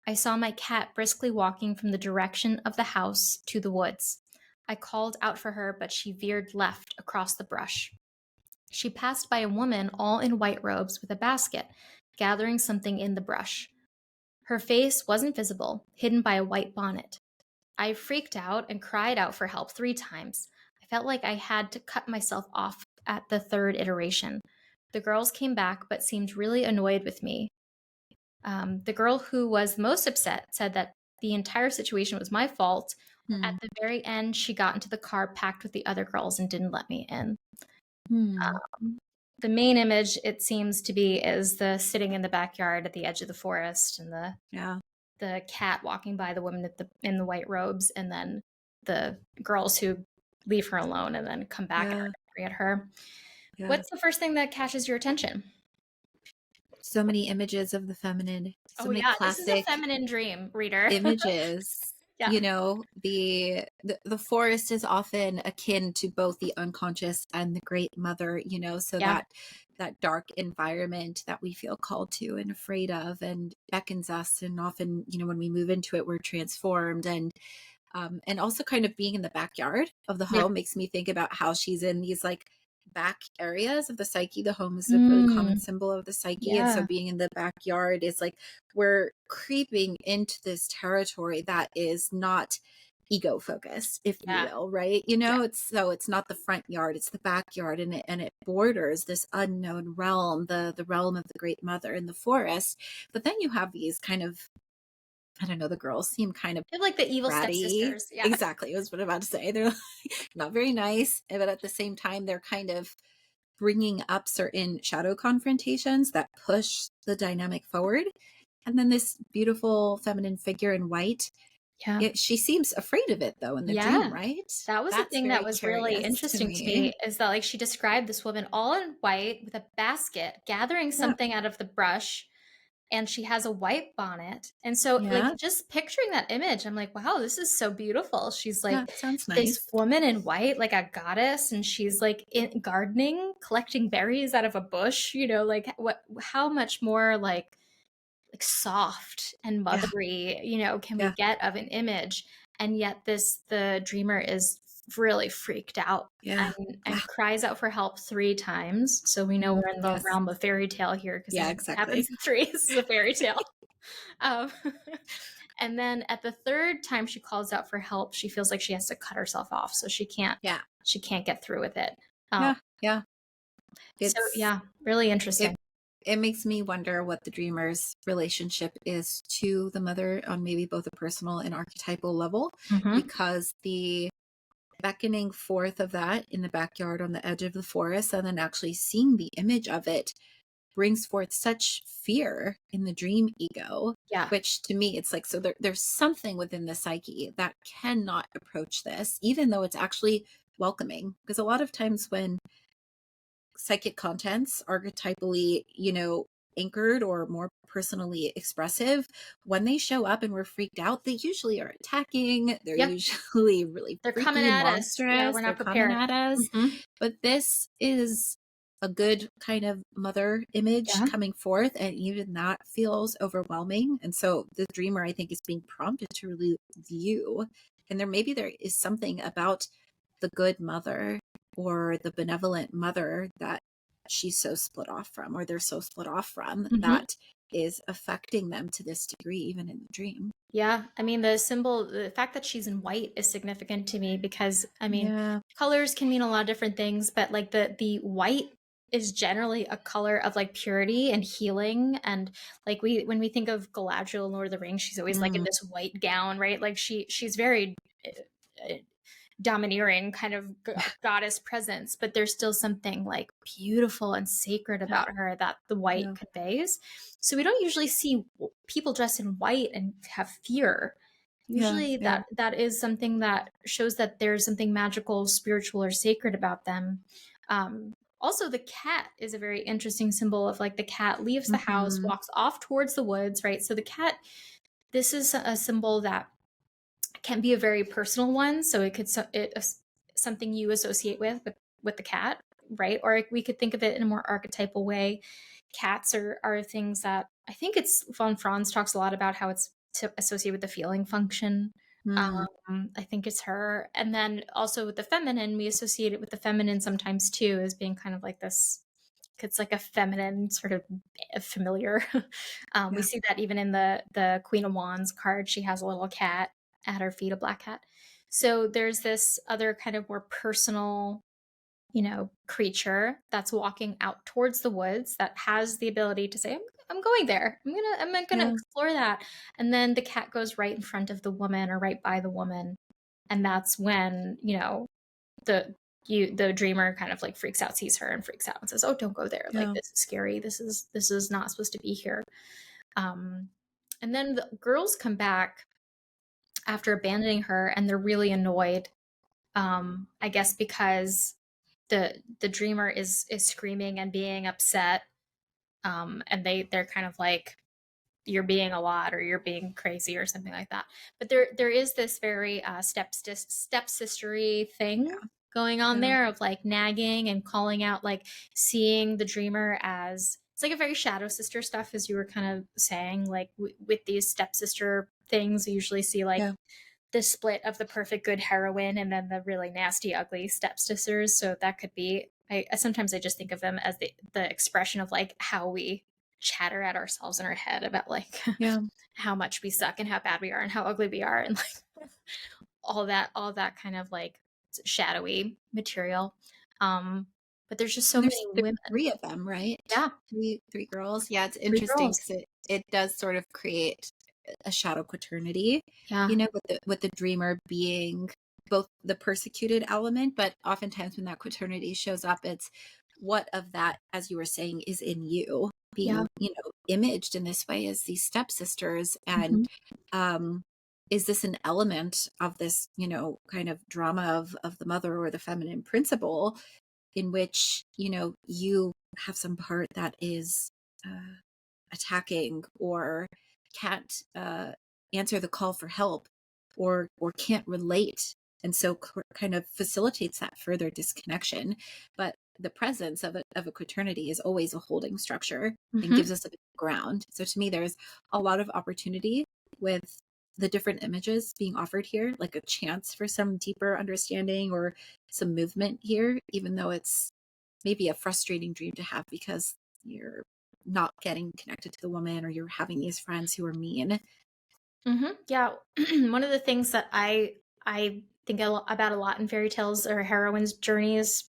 A: I saw my cat briskly walking from the direction of the house to the woods. I called out for her, but she veered left across the brush. She passed by a woman all in white robes with a basket, gathering something in the brush. Her face wasn't visible, hidden by a white bonnet. I freaked out and cried out for help 3 times. I felt like I had to cut myself off at the 3rd iteration. The girls came back but seemed really annoyed with me. The girl who was most upset said that the entire situation was my fault. At the very end, she got into the car packed with the other girls and didn't let me in. The main image, it seems to be, is the sitting in the backyard at the edge of the forest and the cat walking by the woman in the white robes, and then the girls who leave her alone and then come back and are angry at her.
D: Yeah.
A: What's the first thing that catches your attention?
D: So many images of the feminine. So many
A: This
D: classic
A: is a feminine dream, reader.
D: images.
A: Yeah.
D: The forest is often akin to both the unconscious and the Great Mother, so that dark environment that we feel called to and afraid of and beckons us. And often, when we move into it, we're transformed. And also kind of being in the backyard of the home makes me think about how she's in these like back areas of the psyche. The home is a really common symbol of the psyche. And so being in the backyard is like we're creeping into this territory that is not ego focused, if you will, right? It's not the front yard, it's the backyard, and it borders this unknown realm, the realm of the Great Mother in the forest. But then you have these kind of, I don't know, the girls seem kind of
A: like the evil
D: bratty.
A: Stepsisters. Yeah.
D: Exactly. Was what I'm about to say. They're not very nice, but at the same time, they're kind of bringing up certain shadow confrontations that push the dynamic forward. And then this beautiful feminine figure in white. She seems afraid of it though in the dream, right?
A: That was the thing that was really interesting to me, is that like she described this woman all in white with a basket gathering something out of the brush, and she has a white bonnet. And so like just picturing that image, I'm like, wow, this is so beautiful. She's like
D: sounds nice.
A: This woman in white, like a goddess, and she's like in gardening, collecting berries out of a bush, like how much more like soft and mothery, can we get of an image? And yet the dreamer is really freaked out
D: Yeah.
A: and cries out for help 3 times. So we know we're in the
D: Yes.
A: realm of fairy tale here because
D: Yeah,
A: anything that
D: exactly.
A: happens in 3 is a fairy tale. Um, and then at the 3rd time she calls out for help, she feels like she has to cut herself off, so she can't
D: Yeah.
A: get through with it.
D: Yeah. Yeah.
A: So
D: It's
A: yeah, really interesting.
D: it makes me wonder what the dreamer's relationship is to the mother on maybe both a personal and archetypal level, because the beckoning forth of that in the backyard on the edge of the forest and then actually seeing the image of it brings forth such fear in the dream ego,
A: Yeah.
D: which to me it's like, so there's something within the psyche that cannot approach this, even though it's actually welcoming. Because a lot of times when psychic contents archetypally, anchored or more personally expressive, when they show up and we're freaked out, they usually are attacking. They're
A: Yep.
D: usually really
A: They're coming
D: freaky and
A: at us. Yeah,
D: monstrous.
A: we're
D: They're
A: not
D: coming
A: prepared.
D: at us. But this is a good kind of mother image
A: Yeah.
D: coming forth, and even that feels overwhelming. And so the dreamer, I think, is being prompted to really view, and there is something about the good mother or the benevolent mother that she's so split off from, or they're so split off from, that is affecting them to this degree, even in the dream.
A: Yeah. I mean, the fact that she's in white is significant to me because, I mean,
D: Yeah.
A: colors can mean a lot of different things, but like the white is generally a color of like purity and healing. And like when we think of Galadriel in Lord of the Rings, she's always like in this white gown, right? Like she's very domineering kind of goddess presence, but there's still something like beautiful and sacred about her that the white conveys. So we don't usually see people dressed in white and have fear. Usually that is something that shows that there's something magical, spiritual, or sacred about them. Also, the cat is a very interesting symbol of like the cat leaves the house, walks off towards the woods, right? So the cat, this is a symbol that can be a very personal one. So it could something you associate with the cat, right? Or we could think of it in a more archetypal way. Cats are things that I think it's von Franz talks a lot about how it's to associate with the feeling function. I think it's her. And then also with the feminine, we associate it with the feminine sometimes too, as being kind of like this. It's like a feminine sort of familiar. We see that even in the Queen of Wands card. She has a little cat at her feet, a black cat. So there's this other kind of more personal, creature that's walking out towards the woods that has the ability to say, I'm going there. I'm gonna explore that. And then the cat goes right in front of the woman or right by the woman. And that's when, the dreamer kind of like freaks out, sees her and freaks out and says, oh, don't go there. Like, this is scary. This is not supposed to be here. And then the girls come back after abandoning her and they're really annoyed. I guess because the dreamer is screaming and being upset. And they're kind of like, you're being a lot or you're being crazy or something like that. But there is this very stepsistery thing going on there of like nagging and calling out, like seeing the dreamer as, it's like a very shadow sister stuff, as you were kind of saying, like with these stepsister things, you usually see like the split of the perfect good heroine and then the really nasty, ugly stepsisters. So that could be, I sometimes I just think of them as the expression of like how we chatter at ourselves in our head about like how much we suck and how bad we are and how ugly we are and like all that kind of like shadowy material. But there's just so many women.
D: 3 of them, right?
A: Yeah.
D: Three girls. Yeah, it's interesting because it does sort of create a shadow quaternity.
A: Yeah.
D: With the dreamer being both the persecuted element, but oftentimes when that quaternity shows up, it's what of that, as you were saying, is in you being, imaged in this way as these stepsisters. And is this an element of this, kind of drama of the mother or the feminine principle in which, you have some part that is attacking or can't answer the call for help or can't relate, and so kind of facilitates that further disconnection. But the presence of a quaternity is always a holding structure and gives us a bit of ground. So to me, there's a lot of opportunity with the different images being offered here, like a chance for some deeper understanding or some movement here, even though it's maybe a frustrating dream to have because you're not getting connected to the woman or you're having these friends who are mean.
A: Yeah. One of the things that I think about a lot in fairy tales or heroines' journeys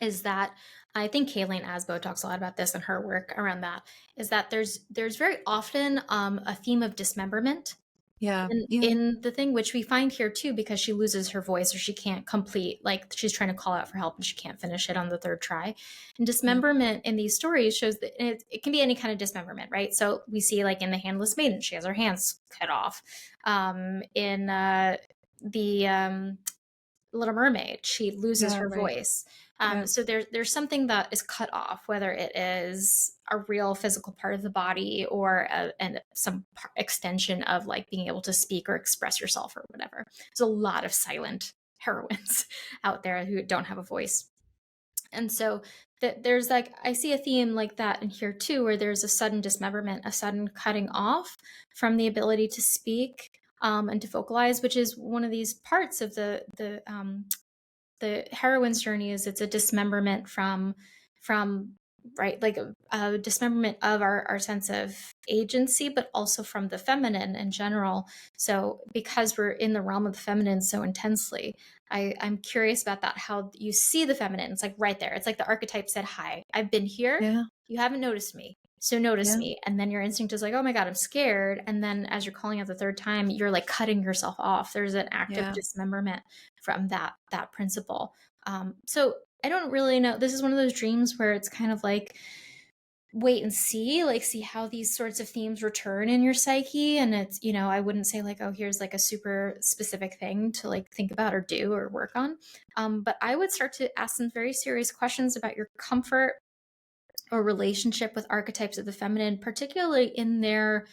A: is that I think Kayleen Asbo talks a lot about this in her work around that, is that there's very often a theme of dismemberment
D: Yeah.
A: in the thing, which we find here too, because she loses her voice or she can't complete, like she's trying to call out for help and she can't finish it on the third try. And dismemberment in these stories shows that it can be any kind of dismemberment, right? So we see like in The Handless Maiden, she has her hands cut off. In the Little Mermaid, she loses
D: Yeah,
A: her
D: right.
A: voice.
D: Yeah.
A: So there's something that is cut off, whether it is a real physical part of the body or some extension of like being able to speak or express yourself or whatever. There's a lot of silent heroines out there who don't have a voice. And so there's like, I see a theme like that in here too, where there's a sudden dismemberment, a sudden cutting off from the ability to speak and to vocalize, which is one of these parts of the heroine's journey. Is it's a dismemberment from right, like a dismemberment of our sense of agency, but also from the feminine in general. So because we're in the realm of the feminine so intensely, I'm curious about that, how you see the feminine. It's like right there, it's like the archetype said, hi, I've been here,
D: Yeah.
A: you haven't noticed me, so notice
D: Yeah.
A: me. And then your instinct is like, oh my God, I'm scared. And then as you're calling out the third time, you're like cutting yourself off. There's an active
D: Yeah.
A: dismemberment from that principle. So I don't really know. This is one of those dreams where it's kind of like wait and see, like see how these sorts of themes return in your psyche. And it's, I wouldn't say like, oh, here's like a super specific thing to like think about or do or work on. But I would start to ask some very serious questions about your comfort or relationship with archetypes of the feminine, particularly in their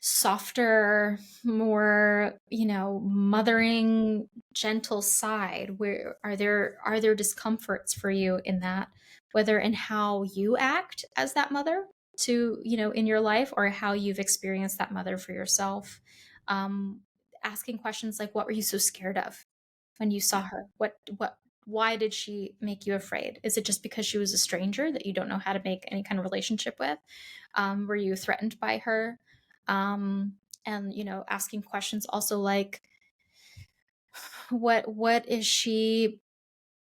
A: softer, more, mothering, gentle side. Where are there discomforts for you in that, whether in how you act as that mother to, in your life, or how you've experienced that mother for yourself? Asking questions like, what were you so scared of when you saw
D: Yeah.
A: her? Why did she make you afraid? Is it just because she was a stranger that you don't know how to make any kind of relationship with? Were you threatened by her? And asking questions also like, what is she,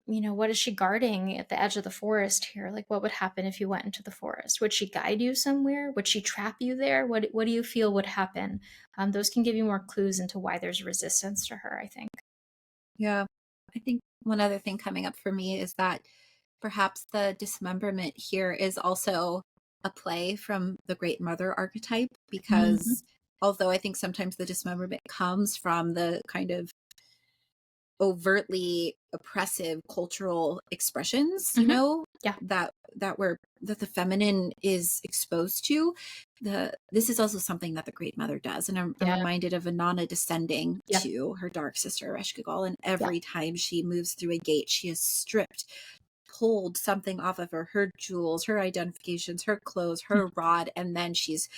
A: what is she guarding at the edge of the forest here? Like, what would happen if you went into the forest? Would she guide you somewhere? Would she trap you there? What do you feel would happen? Those can give you more clues into why there's resistance to her, I think.
D: Yeah. I think one other thing coming up for me is that perhaps the dismemberment here is also a play from the Great Mother archetype,
A: Mhm.
D: because although I think sometimes the dismemberment comes from the kind of overtly oppressive cultural expressions,
A: Mhm. Yeah.
D: that the feminine is exposed to, this is also something that the Great Mother does. And I'm
A: Yeah.
D: reminded of Inanna descending
A: Yeah.
D: to her dark sister Eshkigal, and
A: Yeah.
D: every time she moves through a gate, she is stripped, pulled something off of her jewels, her identifications, her clothes, her rod, and then she's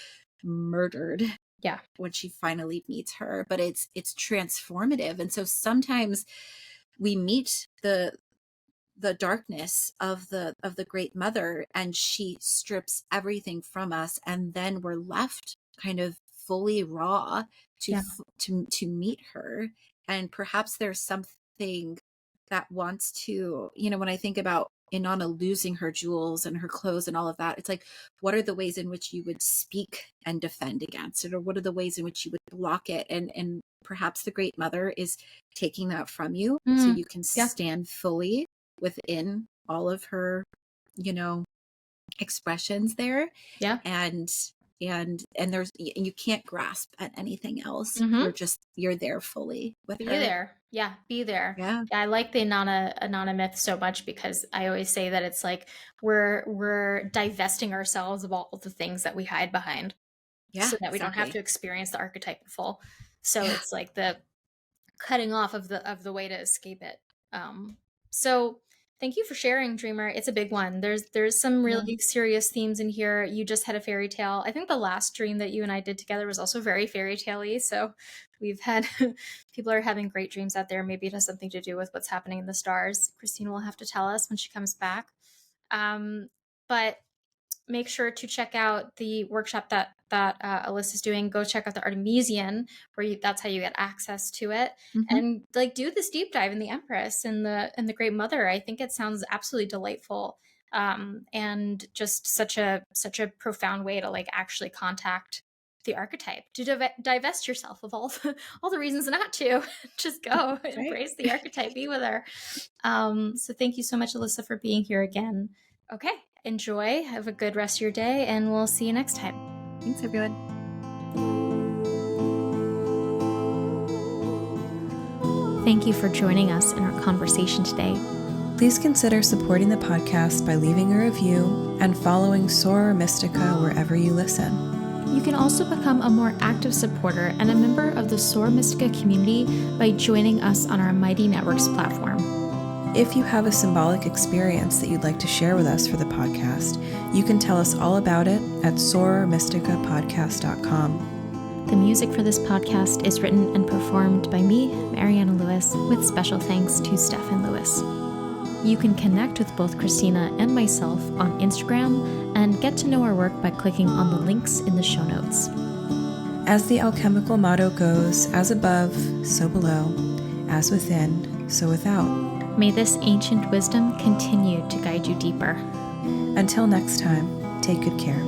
D: murdered
A: Yeah.
D: when she finally meets her. But it's transformative. And so sometimes we meet the darkness of the Great Mother, and she strips everything from us, and then we're left kind of fully raw
A: Yeah.
D: to meet her. And perhaps there's something that wants to, when I think about Inanna losing her jewels and her clothes and all of that, it's like, what are the ways in which you would speak and defend against it, or what are the ways in which you would block it? And perhaps the Great Mother is taking that from you so
A: Mm.
D: you can
A: Yeah.
D: stand fully within all of her, you know, expressions there.
A: Yeah.
D: And there's, you can't grasp at anything else.
A: Mm-hmm.
D: You're there fully with
A: Be
D: her.
A: there. Yeah, be there.
D: Yeah.
A: Yeah, I like the Inanna myth so much because I always say that it's like we're divesting ourselves of all the things that we hide behind
D: Yeah,
A: so that we don't have
D: exactly.
A: to experience the archetype in full. So
D: Yeah.
A: it's like the cutting off of the way to escape it. So Thank you for sharing, Dreamer. It's a big one. There's some really serious themes in here. You just had a fairy tale. I think the last dream that you and I did together was also very fairy tale-y. So we've had people are having great dreams out there. Maybe it has something to do with what's happening in the stars. Christine will have to tell us when she comes back. But make sure to check out the workshop that Alyssa's doing. Go check out the Artemisian, where that's how you get access to it, and like do this deep dive in the Empress and the Great Mother. I think it sounds absolutely delightful, and just such a profound way to like actually contact the archetype, to divest yourself of all the reasons not to. Just go embrace the archetype, be with her. So thank you so much, Alyssa, for being here again. Okay, enjoy, have a good rest of your day, and we'll see you next time.
D: Thanks, everyone.
C: Thank you for joining us in our conversation today.
B: Please consider supporting the podcast by leaving a review and following Soror Mystica wherever you listen.
C: You can also become a more active supporter and a member of the Soror Mystica community by joining us on our Mighty Networks platform.
B: If you have a symbolic experience that you'd like to share with us for the podcast, you can tell us all about it at sorormysticapodcast.com.
C: The music for this podcast is written and performed by me, Mariana Lewis, with special thanks to Stefan Lewis. You can connect with both Christina and myself on Instagram and get to know our work by clicking on the links in the show notes.
B: As the alchemical motto goes, as above, so below, as within, so without.
C: May this ancient wisdom continue to guide you deeper.
B: Until next time, take good care.